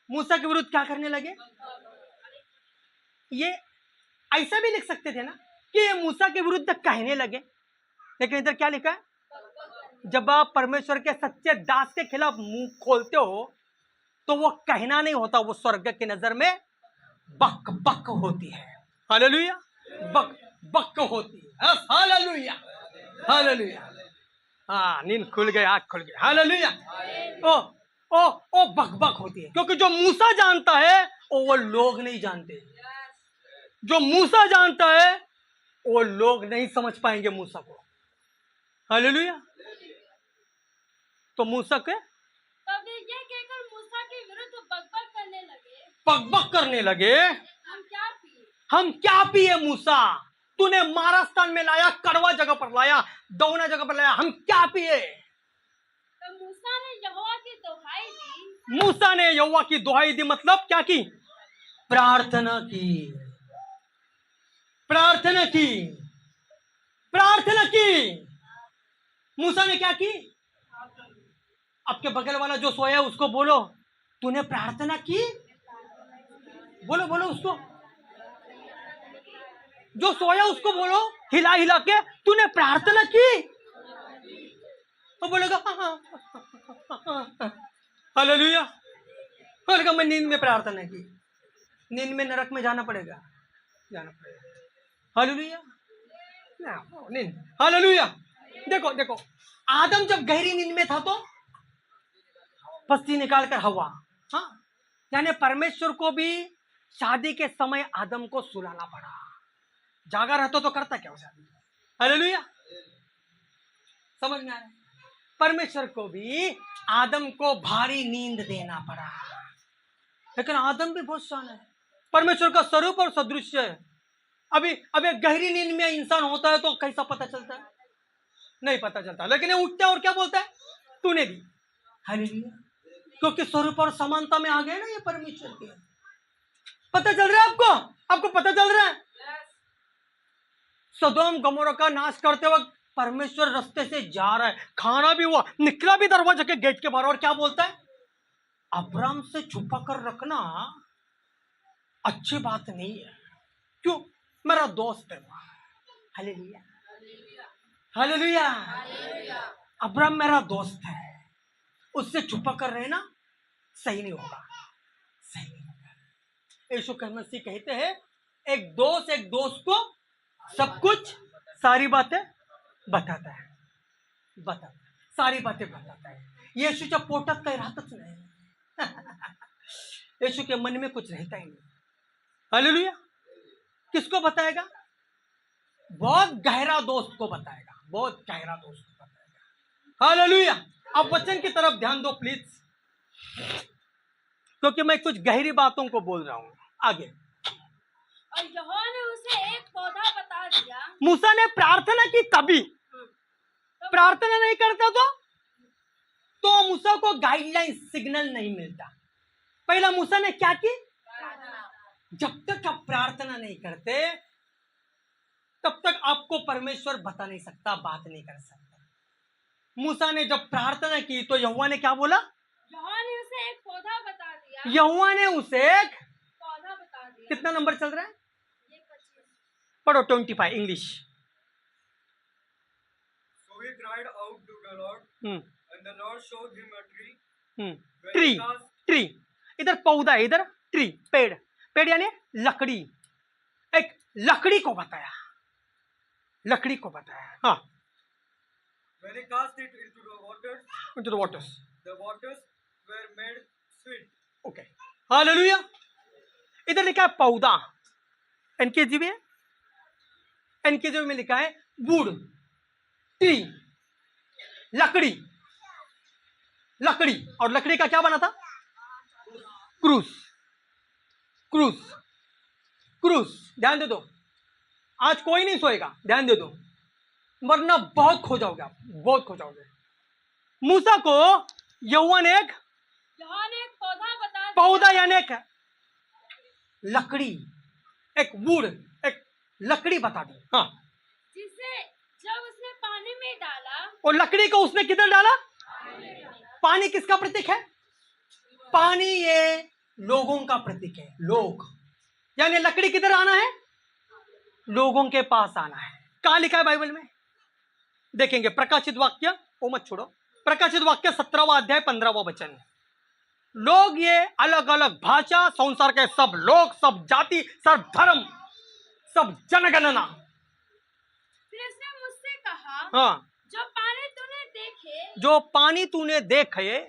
[SPEAKER 2] मूसा के विरुद्ध क्या करने लगे? ये ऐसा भी लिख सकते थे ना कि ये मूसा के विरुद्ध कहने लगे, लेकिन इधर क्या लिखा है? जब आप परमेश्वर के सच्चे दास के खिलाफ मुंह खोलते हो तो वो कहना नहीं होता, वो स्वर्ग की नजर में बक बक होती है। हालेलुया, बक बक होती है। Hallelujah, hallelujah. हाँ, नींद खुल गई, आँख खुल गई। हालेलुया। ओ बक बक होती है, क्योंकि जो मूसा जानता है वो लोग नहीं जानते। जो मूसा जानता है वो लोग नहीं समझ पाएंगे मूसा को। हालेलुया। तो मूसा के
[SPEAKER 3] तब वे ये कहकर मूसा के विरुद्ध बकबक करने लगे।
[SPEAKER 2] बकबक करने लगे,
[SPEAKER 3] हम क्या पिए?
[SPEAKER 2] मूसा, तूने मारा स्थान में लाया, कड़वा जगह पर लाया, दौना जगह पर लाया, हम क्या पिए?
[SPEAKER 3] तब मूसा ने यहोवा की दुहाई दी।
[SPEAKER 2] मूसा ने यहोवा की दुहाई दी, मतलब क्या की? प्रार्थना की, प्रार्थना की, प्रार्थना की। मूसा ने क्या की? आपके बगल वाला जो सोया है उसको बोलो, तूने प्रार्थना की? बोलो बोलो उसको, जो सोया उसको बोलो हिला हिला के, तूने प्रार्थना की? तो बोलेगा हालेलुया। बोलेगा मैं नींद में प्रार्थना की। नींद में नरक में जाना पड़ेगा, जाना पड़ेगा। हालेलुया, नींद। हालेलुया। देखो देखो, आदम जब गहरी नींद में था तो पस्ती निकाल कर हवा, हाँ, यानी परमेश्वर को भी शादी के समय आदम को सुलाना पड़ा। जागा रहता तो करता क्या शादी? हालेलुया, समझ में आ रहा है? परमेश्वर को भी आदम को भारी नींद देना पड़ा, लेकिन आदम भी बहुत शान है, परमेश्वर का स्वरूप और सदृश्य है। अभी अभी गहरी नींद में इंसान होता है तो कैसा पता चलता है? नहीं पता चलता, लेकिन ये उठता है और क्या बोलता है? तूने दी। हालेलुया। क्योंकि स्वरूप और समानता में आ गए ना ये परमेश्वर के। पता चल रहा है आपको? आपको पता चल रहा है? सदोम गमोरा का नाश करते वक्त परमेश्वर रास्ते से जा रहा है, खाना भी हुआ, निकला भी दरवाजे के गेट के बाहर, और क्या बोलता है? अब्राम से छुपा कर रखना अच्छी बात नहीं है। क्यों? मेरा दोस्त है। Hallelujah, hallelujah. अब्राम मेरा दोस्त है, उससे छुपा कर रहना सही नहीं होगा, सही नहीं होगा। यीशु मसीह कहते हैं एक दोस्त को सब कुछ सारी बातें बताता है, सारी बातें बताता है। येशूच्या पोटात काही राहतच नाही। यीशु के मन में कुछ रहता ही नहीं। हालेलुया। किसको बताएगा? बहुत गहरा दोस्त को बताएगा, बहुत गहरा दोस्त को बताएगा। हालेलुया। अब वचन की तरफ ध्यान दो प्लीज, क्योंकि मैं कुछ गहरी बातों को बोल रहा हूं। आगे।
[SPEAKER 3] और यहोवा ने उसे एक पौधा बता दिया।
[SPEAKER 2] मूसा ने प्रार्थना की तभी, प्रार्थना नहीं करता तो मूसा को गाइडलाइन सिग्नल नहीं मिलता। पहला मूसा ने क्या की? जब तक आप प्रार्थना नहीं करते तब तक आपको परमेश्वर बता नहीं सकता, बात नहीं कर सकता। मूसा ने जब प्रार्थना की तो यहोवा ने क्या बोला?
[SPEAKER 3] यहोवा ने उसे एक पौधा बता दिया।
[SPEAKER 2] यहोवा ने उसे एक
[SPEAKER 3] पौधा बता दिया।
[SPEAKER 2] कितना नंबर चल रहा है?
[SPEAKER 3] ये 25।
[SPEAKER 2] पढ़ो 25 English.
[SPEAKER 4] So he cried out to the Lord, and the Lord showed him a tree.
[SPEAKER 2] Tree, इधर पौधा है, इधर ट्री, पेड़ यानी लकड़ी। एक लकड़ी को बताया, हाँ।
[SPEAKER 4] When he cast it into the waters, the waters were made sweet.
[SPEAKER 2] Okay, hallelujah. इधर लिखा है पौधा, एनकेजीवी में लिखा है वुड, ट्री, लकड़ी। और लकड़ी का क्या बना था? क्रूस। ध्यान दे दो, आज कोई नहीं सोएगा, ध्यान दे दो, वरना बहुत खो जाओगे आप, बहुत खो जाओगे। मूसा को यहोवा ने एक
[SPEAKER 3] पौधा बता दिया।
[SPEAKER 2] पौधा यानी एक लकड़ी, एक वुड, एक लकड़ी बता दी, हाँ।
[SPEAKER 3] जिसे जब उसने पानी में डाला,
[SPEAKER 2] और लकड़ी को उसने किधर डाला? पानी किसका प्रतीक है? पानी ये लोगों का प्रतीक है। लोग यानी लकड़ी किधर आना है? लोगों के पास आना है। कहां लिखा है बाइबल में? देखेंगे प्रकाशित वाक्य, वो मत छोड़ो, प्रकाशित वाक्य 17वां अध्याय 15वां वचन। लोग ये अलग अलग भाषा, संसार के सब लोग, सब जाति, सब धर्म, सब जनगणना।
[SPEAKER 3] फिर उसने मुझसे कहा,
[SPEAKER 2] हाँ,
[SPEAKER 3] जो पानी तूने देखे,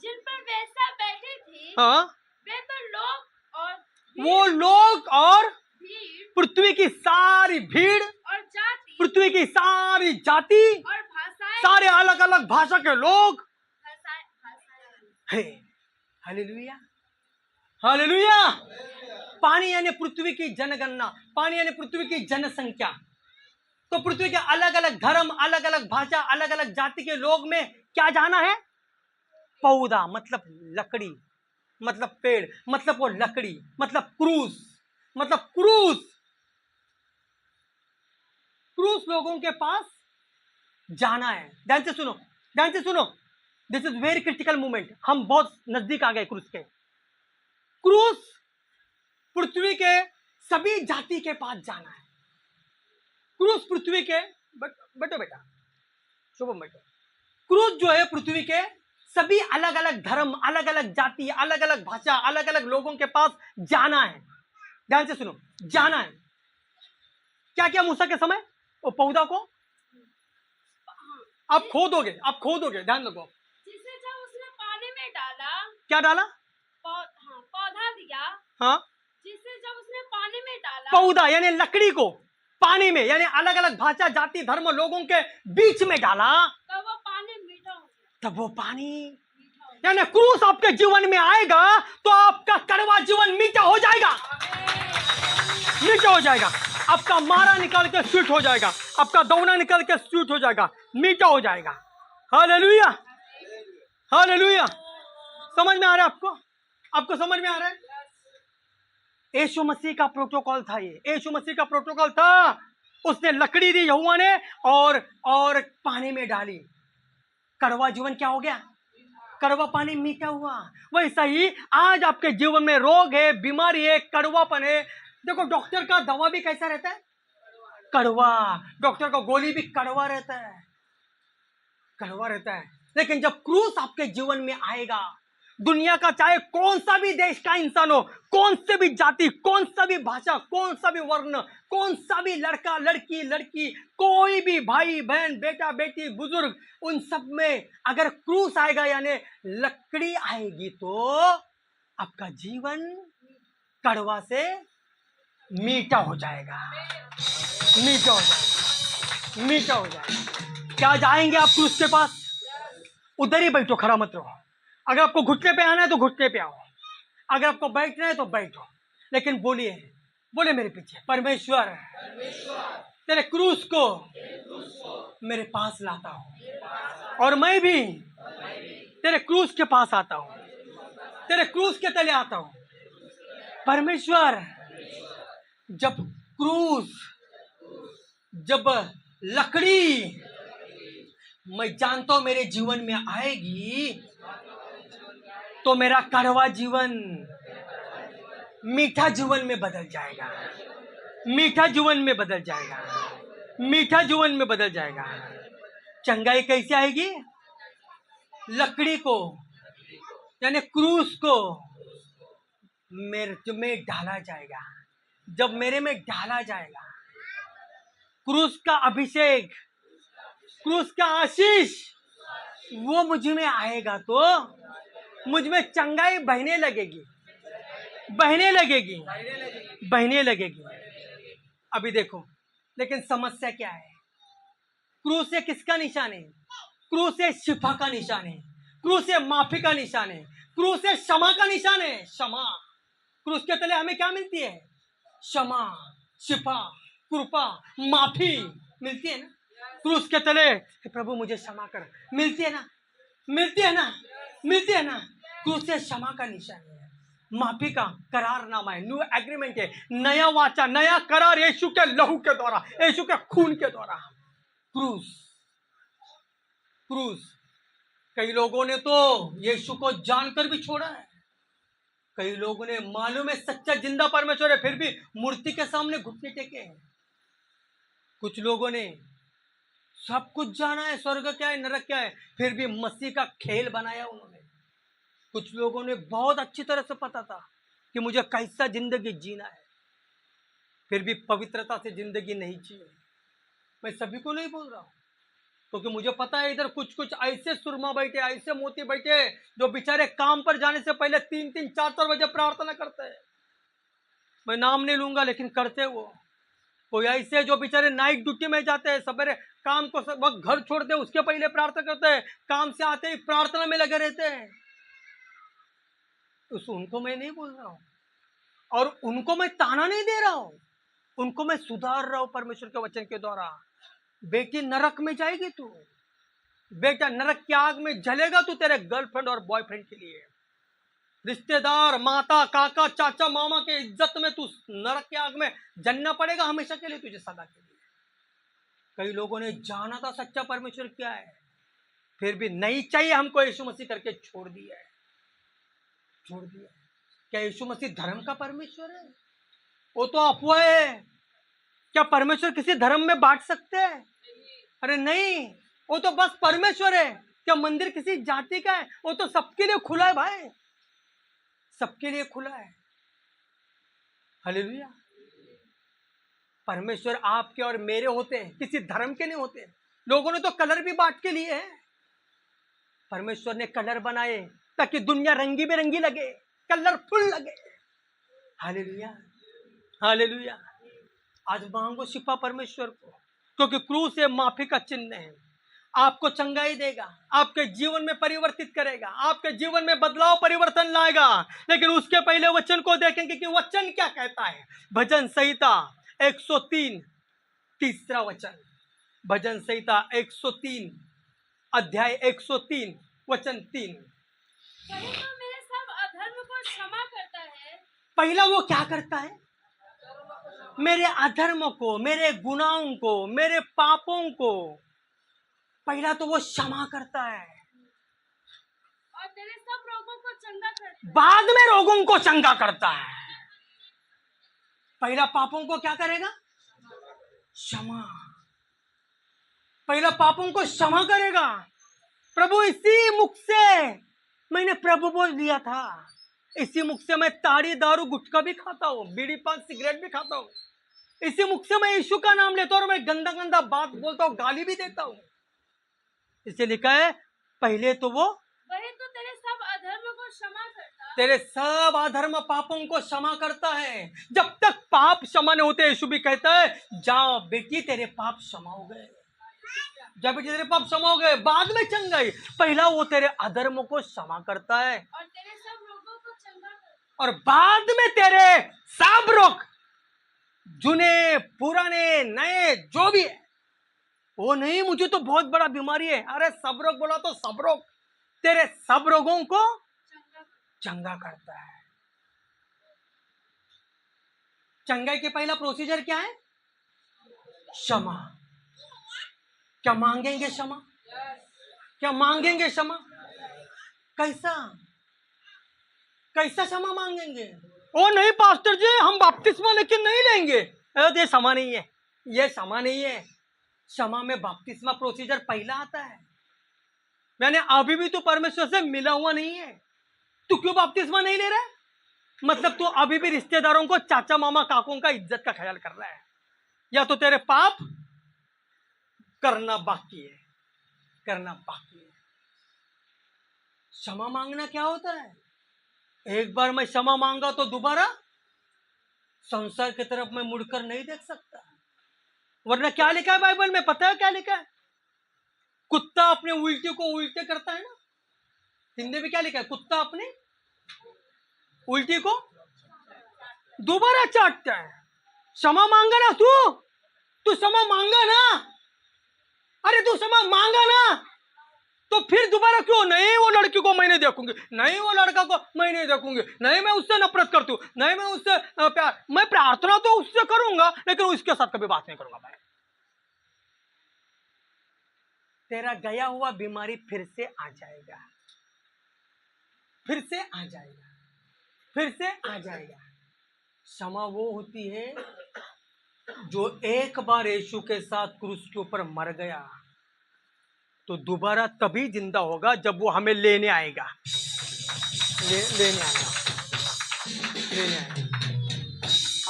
[SPEAKER 3] जिन पर वैसा बैठे थे,
[SPEAKER 2] हाँ,
[SPEAKER 3] वे तो लोग और
[SPEAKER 2] वो लोग और
[SPEAKER 3] भीड़
[SPEAKER 2] पृथ्वी की सारी भीड़,
[SPEAKER 3] और जाति
[SPEAKER 2] पृथ्वी की सारी जाति,
[SPEAKER 3] और भाषाएं,
[SPEAKER 2] सारे अलग अलग भाषा के लोग
[SPEAKER 3] भाषाएं।
[SPEAKER 2] है। Hallelujah, hallelujah. पानी यानी पृथ्वी की जनगणना, पानी यानी पृथ्वी की जनसंख्या। तो पृथ्वी के अलग अलग धर्म, अलग अलग भाषा, अलग अलग जाति के लोग में क्या जाना है? पौधा मतलब लकड़ी, मतलब पेड़, मतलब वो लकड़ी, मतलब क्रूस लोगों के पास जाना है। ध्यान से सुनो, this is very critical moment. हम बहुत नजदीक आ गए क्रूस के। क्रूस पृथ्वी के सभी जाति के पास जाना है। क्रूस पृथ्वी के बेटा शुभम बेटा, क्रूस जो है पृथ्वी के सभी अलग अलग धर्म, अलग अलग जाति, अलग अलग भाषा, अलग अलग लोगों के पास जाना है। ध्यान से सुनो, जाना है। क्या क्या मूसा के समय? वो पौधा को आप खोदोगे, ध्यान रखो।
[SPEAKER 3] जिसे जब उसने पानी में डाला,
[SPEAKER 2] क्या डाला?
[SPEAKER 3] पौधा दिया।
[SPEAKER 2] हाँ,
[SPEAKER 3] जिसे जब उसने पानी में डाला,
[SPEAKER 2] पौधा यानी लकड़ी को पानी में, यानी अलग अलग भाषा, जाति, धर्म, लोगों के बीच में डाला,
[SPEAKER 3] तब वो पानी मीठा हो गया।
[SPEAKER 2] तब वो पानी यानी क्रूस आपके जीवन में आएगा तो आपका कड़वा जीवन मीठा हो जाएगा, मीठा हो जाएगा। आपका मारा निकाल के स्वीट हो जाएगा, आपका दौना निकाल के स्वीट हो जाएगा, मीठा हो जाएगा। Hallelujah, hallelujah. समझ में आ रहा है आपको? आपको समझ में आ रहा है? यीशु मसीह का प्रोटोकॉल था ये, यीशु मसीह का प्रोटोकॉल था। उसने लकड़ी दी यहोवा ने और पानी में डाली, कड़वा जीवन क्या हो गया? कड़वा पानी मीठा हुआ। वैसा ही आज आपके जीवन में रोग है, बीमारी है, कड़वापन है। देखो डॉक्टर का दवा भी कैसा रहता है? कड़वा। डॉक्टर का गोली भी कड़वा रहता है, कड़वा रहता है। लेकिन जब क्रूस आपके जीवन में आएगा, दुनिया का चाहे कौन सा भी देश का इंसान हो, कौन से भी जाति, कौन सा भी भाषा, कौन सा भी वर्ण, कौन सा भी लड़का लड़की, कोई भी भाई बहन, बेटा बेटी, बुजुर्ग, उन सब में अगर क्रूस आएगा यानी लकड़ी आएगी, तो आपका जीवन कड़वा से मीठा हो जाएगा, मीठा हो जाएगा, मीठा हो जाएगा। क्या जाएंगे आप क्रूस के पास? उधर ही बैठो, खड़ा मत रहो। अगर आपको घुटने पे आना है तो घुटने पे आओ, अगर आपको बैठना है तो बैठो, लेकिन बोले मेरे पीछे, परमेश्वर तेरे क्रूस को मेरे पास लाता हूं, और मैं भी तेरे क्रूस के पास आता हूं, तेरे क्रूस के तले आता हूं। परमेश्वर, जब लकड़ी मैं जानता हूं मेरे जीवन में आएगी, तो मेरा कड़वा जीवन मीठा जीवन में बदल जाएगा, मीठा जीवन में बदल जाएगा, मीठा जीवन में बदल जाएगा। चंगाई कैसे आएगी? लकड़ी को यानी क्रूस को मेरे में डाला जाएगा। जब मेरे में डाला जाएगा, क्रूस का अभिषेक, क्रूस का आशीष वो मुझ में आएगा, तो मुझ में चंगाई बहने लगेगी, बहने लगेगी, बहने लगेगी। अभी देखो, लेकिन समस्या क्या है? क्रूस से किसका निशान है? क्रूस से शिफा का निशान है, क्रूस से माफी का निशान है, क्रूस से क्षमा का निशान है। क्षमा, क्रूस के तले हमें क्या मिलती है? क्षमा, शिफा, कृपा, माफी मिलती है ना। क्रूस के तले प्रभु मुझे क्षमा कर, मिलती है ना, मिलती है ना, मिलती है ना। क्रूस से क्षमा का निशान है, माफी का करारनामा है, न्यू एग्रीमेंट है, नया वाचा, नया करार यीशु के लहू के द्वारा, यीशु के खून के द्वारा। क्रूस, क्रूस। कई लोगों ने तो यीशु को जानकर भी छोड़ा है, कई लोगों ने मालूम है सच्चा जिंदा परमेश्वर है, फिर भी मूर्ति के सामने घुटने टेके हैं। कुछ लोगों ने सब कुछ जाना है, स्वर्ग क्या है, नरक क्या है, फिर भी मसीह का खेल बनाया उन्होंने। कुछ लोगों ने बहुत अच्छी तरह से पता था कि मुझे कैसा जिंदगी जीना है, फिर भी पवित्रता से जिंदगी नहीं जी। मैं सभी को नहीं बोल रहा हूं, क्योंकि मुझे पता है इधर कुछ ऐसे सुरमा बैठे, ऐसे मोती बैठे, जो बेचारे काम पर जाने से पहले 3-3, 4-4 बजे प्रार्थना करते हैं। मैं नाम नहीं लूंगा, लेकिन करते वो। कोई ऐसे जो बेचारे नाइट ड्यूटी में जाते हैं, सवेरे काम को वक्त घर छोड़ते हैं, उसके पहले प्रार्थना करते हैं, काम से आते ही प्रार्थना में लगे रहते हैं। उनको मैं नहीं बोल रहा हूं, और उनको मैं ताना नहीं दे रहा हूं, उनको मैं सुधार रहा हूं परमेश्वर के वचन के द्वारा। बेटी नरक में जाएगी तू, बेटा नरक की आग में जलेगा तू तेरे गर्लफ्रेंड और बॉयफ्रेंड के लिए। रिश्तेदार, माता, काका, चाचा, मामा के इज्जत में तू नरक की आग में जलना पड़ेगा हमेशा के लिए, तुझे सदा के लिए। कई लोगों ने जाना था सच्चा परमेश्वर क्या है, फिर भी नहीं चाहिए हमको यीशु मसीह करके छोड़ दिया है, छोड़ दिया। क्या यीशु मसीह धर्म का परमेश्वर है? वो तो अफवाह है। क्या परमेश्वर किसी धर्म में बांट सकते हैं? अरे नहीं, वो तो बस परमेश्वर है। क्या मंदिर किसी जाति का है? वो तो सबके लिए खुला है भाई, सबके लिए खुला है। हालेलुया। परमेश्वर आपके और मेरे होते हैं, किसी धर्म के नहीं होते। लोगों ने तो कलर भी बांट के लिए है। परमेश्वर ने कलर बनाए ताकि दुनिया रंगी बेरंगी लगे, कलरफुल लगे। Hallelujah, hallelujah. आज मांगो शिफा परमेश्वर को, क्योंकि क्रूस से माफी का चिन्ह है। आपको चंगाई देगा, आपके जीवन में परिवर्तित करेगा, आपके जीवन में बदलाव परिवर्तन लाएगा। लेकिन उसके पहले वचन को देखेंगे कि वचन क्या कहता है। भजन संहिता 103 तीसरा वचन, भजन संहिता 103 अध्याय 103 वचन 3।
[SPEAKER 3] वही तो मेरे सब अधर्म को क्षमा करता है।
[SPEAKER 2] पहला वो क्या करता है? मेरे अधर्म को, मेरे गुनाहों को, मेरे पापों को पहला तो वो क्षमा करता है,
[SPEAKER 3] और तेरे सब रोगों को चंगा करता है।
[SPEAKER 2] बाद में रोगों को चंगा करता है। पहला पापों को क्या करेगा? क्षमा। पहला पापों को क्षमा करेगा। प्रभु इसी मुख से मैंने प्रभु बोल दिया था, इसी मुख से मैं ताड़ी दारू गुटखा भी खाता हूँ, बीड़ी पान सिगरेट भी खाता हूँ, इसी मुख से मैं यीशु का नाम लेता हूँ और मैं गंदा गंदा बात बोलता हूँ, गाली भी देता हूँ। इसे लिखा है पहले तो वो
[SPEAKER 3] वही तो तेरे सब अधर्म को क्षमा करता है।
[SPEAKER 2] तेरे सब अधर्म पापों को क्षमा करता है। जब तक पाप क्षमा नहीं होते, यीशु भी कहता है जाओ बेटी तेरे पाप क्षमा हो गए, जब बेटी तेरे पाप क्षमा हो गए, बाद में चंगाई। पहला वो तेरे अधर्म को क्षमा करता है
[SPEAKER 3] और तेरे सब रोगों को चंगा करता है।
[SPEAKER 2] और बाद में तेरे सब रोग, जुने पुराने नए जो भी है, वो नहीं मुझे तो बहुत बड़ा बीमारी है, अरे सब रोग बोला तो सब रोग, तेरे सब रोगों को चंगा करता है। चंगाई के पहला प्रोसीजर क्या है? क्षमा। क्या मांगेंगे क्षमा? क्या मांगेंगे क्षमा? कैसा कैसा क्षमा मांगेंगे? ओ नहीं पास्टर जी, हम बपतिस्मा लेकिन नहीं लेंगे। ये क्षमा नहीं है, ये क्षमा नहीं है। क्षमा में बपतिस्मा प्रोसीजर पहला आता है। मैंने अभी भी तो परमेश्वर से मिला हुआ नहीं है, तू क्यों बपतिस्मा नहीं ले रहा है? मतलब तू अभी भी रिश्तेदारों को, चाचा मामा काकों का इज्जत का ख्याल कर रहा है, या तो तेरे पाप करना बाकी है, करना बाकी है। क्षमा मांगना क्या होता है? एक बार मैं क्षमा मांगा तो दोबारा संसार की तरफ मैं मुड़कर नहीं देख सकता। वरना क्या लिखा है बाइबल में, पता है क्या लिखा है? कुत्ता अपने उल्टे को उल्टे करता है ना, हिंदी में क्या लिखा है? कुत्ता अपने उल्टी को दोबारा चाटता है। क्षमा मांगा ना तू क्षमा मांगा ना, अरे तू क्षमा मांगा ना, तो फिर दोबारा क्यों? नहीं वो लड़की को मैं नहीं देखूंगी, नहीं वो लड़का को मैं नहीं देखूंगी, नहीं मैं उससे नफरत करती हूँ, नहीं मैं उससे प्यार, मैं प्रार्थना तो उससे करूंगा लेकिन उसके साथ कभी बात नहीं करूंगा भाई। तेरा गया हुआ बीमारी फिर से आ जाएगा, फिर से आ जाएगा, फिर से आ जाएगा। क्षमा वो होती है जो एक बार यीशु के साथ क्रूस के ऊपर मर गया तो दोबारा तभी जिंदा होगा जब वो हमें लेने आएगा, लेने आएगा।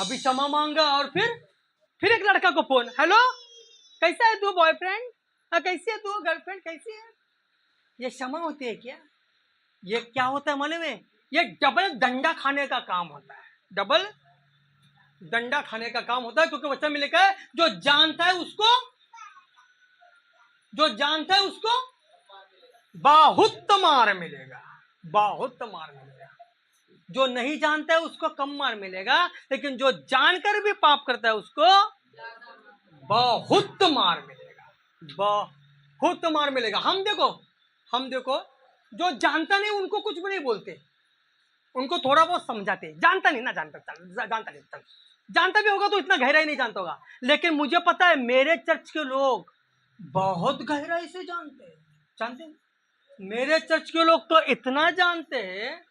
[SPEAKER 2] अभी क्षमा मांगा और फिर एक लड़का को फोन, हेलो कैसा है तू बॉयफ्रेंड, कैसी है तू गर्लफ्रेंड, कैसी है? ये क्षमा होती है क्या? ये क्या होता है मालूम है? ये डबल डंडा खाने का काम होता है, डबल डंडा खाने का काम होता है। क्योंकि वचन में लिखा है जो जानता है उसको बहुत मार मिलेगा, बहुत मार मिलेगा। जो नहीं जानता है उसको कम मार मिलेगा, लेकिन जो जानकर भी पाप करता है उसको बहुत मार मिलेगा, बहुत मार मिलेगा। हम देखो जो जानता नहीं उनको कुछ भी नहीं बोलते, उनको थोड़ा बहुत समझाते। जानता नहीं ना, जानता भी होगा तो इतना गहराई नहीं जानता होगा। लेकिन मुझे पता है मेरे चर्च के लोग बहुत गहराई से जानते हैं। मेरे चर्च के लोग तो इतना जानते हैं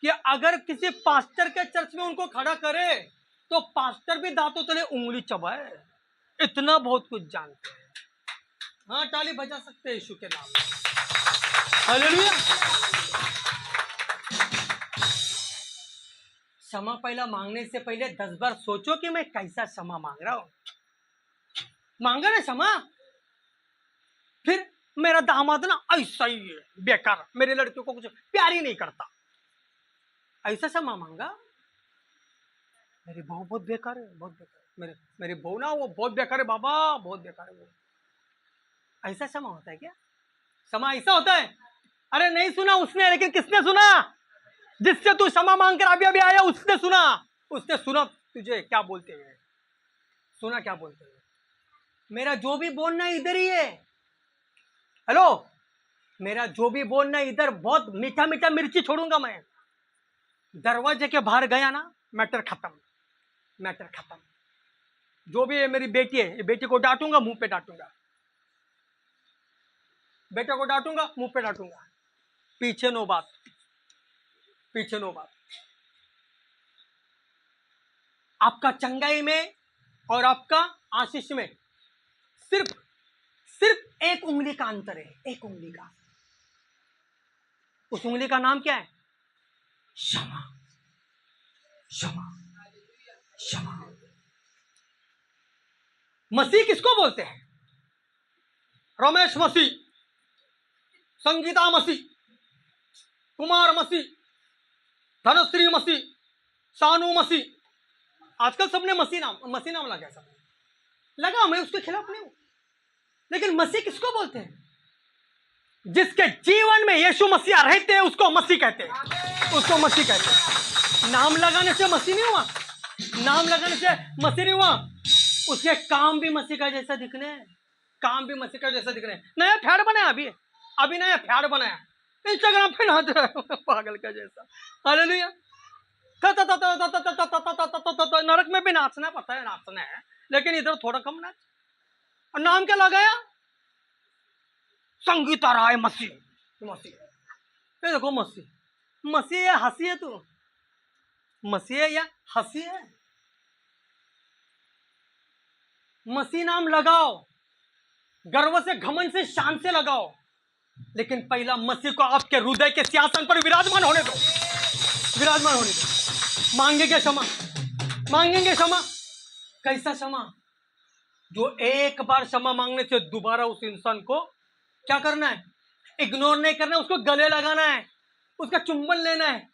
[SPEAKER 2] कि अगर किसी पास्टर के चर्च में उनको खड़ा करे तो पास्टर भी दांतों तले उंगली चबाए, इतना बहुत कुछ जानते हैं। हाँ, ताली बजा सकते हैं यीशु के नाम में। हालेलुया। क्षमा पहला मांगने से पहले 10 बार सोचो कि मैं कैसा क्षमा मांग रहा हूं। मांगा ना क्षमा, फिर मेरा दामाद ना ऐसा ही है, बेकार, मेरे लड़के को कुछ प्यार ही नहीं करता, ऐसा क्षमा मांगा। मेरी बहू बहुत बेकार है, बहुत बेकार, मेरी बहू ना वो बहुत बेकार है बाबा, बहुत बेकार है वो। ऐसा क्षमा होता है क्या? क्षमा ऐसा होता है? अरे नहीं सुना उसने, लेकिन किसने सुना? जिससे तू क्षमा मांग कर अभी आया उसने सुना तुझे क्या बोलते हैं। सुना क्या बोलते हैं? मेरा जो भी बोलना है इधर ही है। हेलो, मेरा जो भी बोलना है इधर, बहुत मीठा मीठा मिर्ची छोड़ूंगा मैं। दरवाजे के बाहर गया ना, मैटर खत्म, मैटर खत्म। जो भी है, मेरी बेटी है, ये बेटी को डांटूंगा, मुंह पे डांटूंगा, बेटे को डांटूंगा, मुंह पे डांटूंगा, पीछे नो बात, पीछे नो बात। आपका चंगाई में और आपका आशीष में सिर्फ सिर्फ एक उंगली का अंतर है, एक उंगली का। उस उंगली का नाम क्या है? क्षमा, क्षमा, क्षमा। मसीह किसको बोलते हैं? रमेश मसीह, संगीता मसीह, कुमार मसीह, धनश्री मसीह, सानू मसीह। आजकल सबने मसीह नाम लगा, सब लगा। मैं उसके खिलाफ नहीं हूं, लेकिन मसीह किसको बोलते हैं? जिसके जीवन में यीशु मसीह रहते हैं उसको मसीह कहते हैं, उसको मसीह कहते हैं। नाम लगाने से मसीह नहीं हुआ, नाम लगाने से मसीह नहीं हुआ। उसके काम भी मसीह का जैसा दिखने हैं, काम भी मसीह का जैसा दिखने हैं। नया फैड बनाया, अभी नया फैड बनाया, इंस्टाग्राम पे नाच रहा है पागल का जैसा। हालेलुया। नरक में भी नाचना पता है, नाचना है, लेकिन इधर थोड़ा कम नाच। और नाम क्या लगाया? संगीता राय मसीह, मसीह। ये देखो मसीह, मसीह या हंसी है तू? मसीह या हंसी है? मसीह नाम लगाओ, गर्व से, घमंड से, शान से लगाओ, लेकिन पहला मसीह को आपके हृदय के सिंहासन पर विराजमान होने दो, विराजमान होने दो। मांगेंगे क्षमा, मांगेंगे क्षमा। कैसा क्षमा? जो एक बार क्षमा मांगने से दोबारा उस इंसान को क्या करना है? इग्नोर नहीं करना है, उसको गले लगाना है, उसका चुंबन लेना है,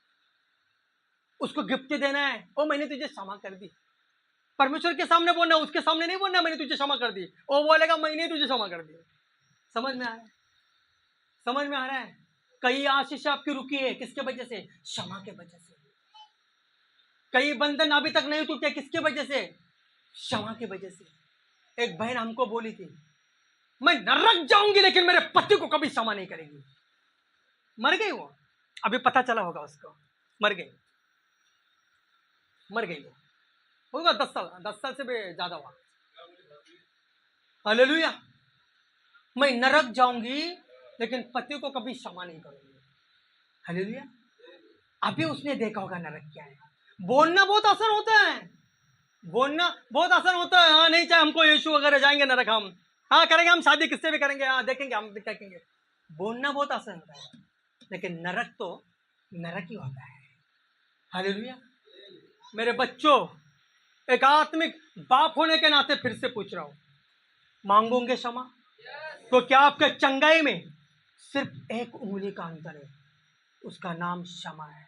[SPEAKER 2] उसको गिफ्ट देना है। ओ मैंने तुझे क्षमा कर दी। परमेश्वर के सामने बोलना, उसके सामने नहीं बोलना मैंने तुझे क्षमा कर दी। वो बोलेगा मैंने तुझे क्षमा कर दी। समझ में आ रहा है? समझ में आ रहा है? कई आशीष आपकी रुकी है, किसके वजह से? क्षमा के वजह से। कई बंधन अभी तक नहीं टूटे, किसके वजह से? क्षमा की वजह से। एक बहन हमको बोली थी, मैं नरक जाऊंगी लेकिन मेरे पति को कभी क्षमा नहीं करेगी। मर गई वो, अभी पता चला होगा उसको, मर गई, मर गई वो। होगा 10 साल से भी ज्यादा हुआ। हालेलुया। मैं नरक जाऊंगी लेकिन पति को कभी क्षमा नहीं करूंगी। हालेलुया। अभी उसने देखा होगा नरक क्या है। बोलना बहुत आसान होता है, बोलना बहुत आसान होता है। हाँ नहीं, चाहे हमको यीशु वगैरह जाएंगे नरक, हम हाँ करेंगे, हम शादी किससे भी करेंगे, हाँ देखेंगे, हम देखेंगे। बोलना बहुत आसान होता है, लेकिन नरक तो नरक ही होता है। हालेलुया। मेरे बच्चों, एक आत्मिक बाप होने के नाते फिर से पूछ रहा हूं, मांगोगे क्षमा? तो क्या आपके चंगाई में सिर्फ एक उंगली का अंतर है? उसका नाम क्षमा है।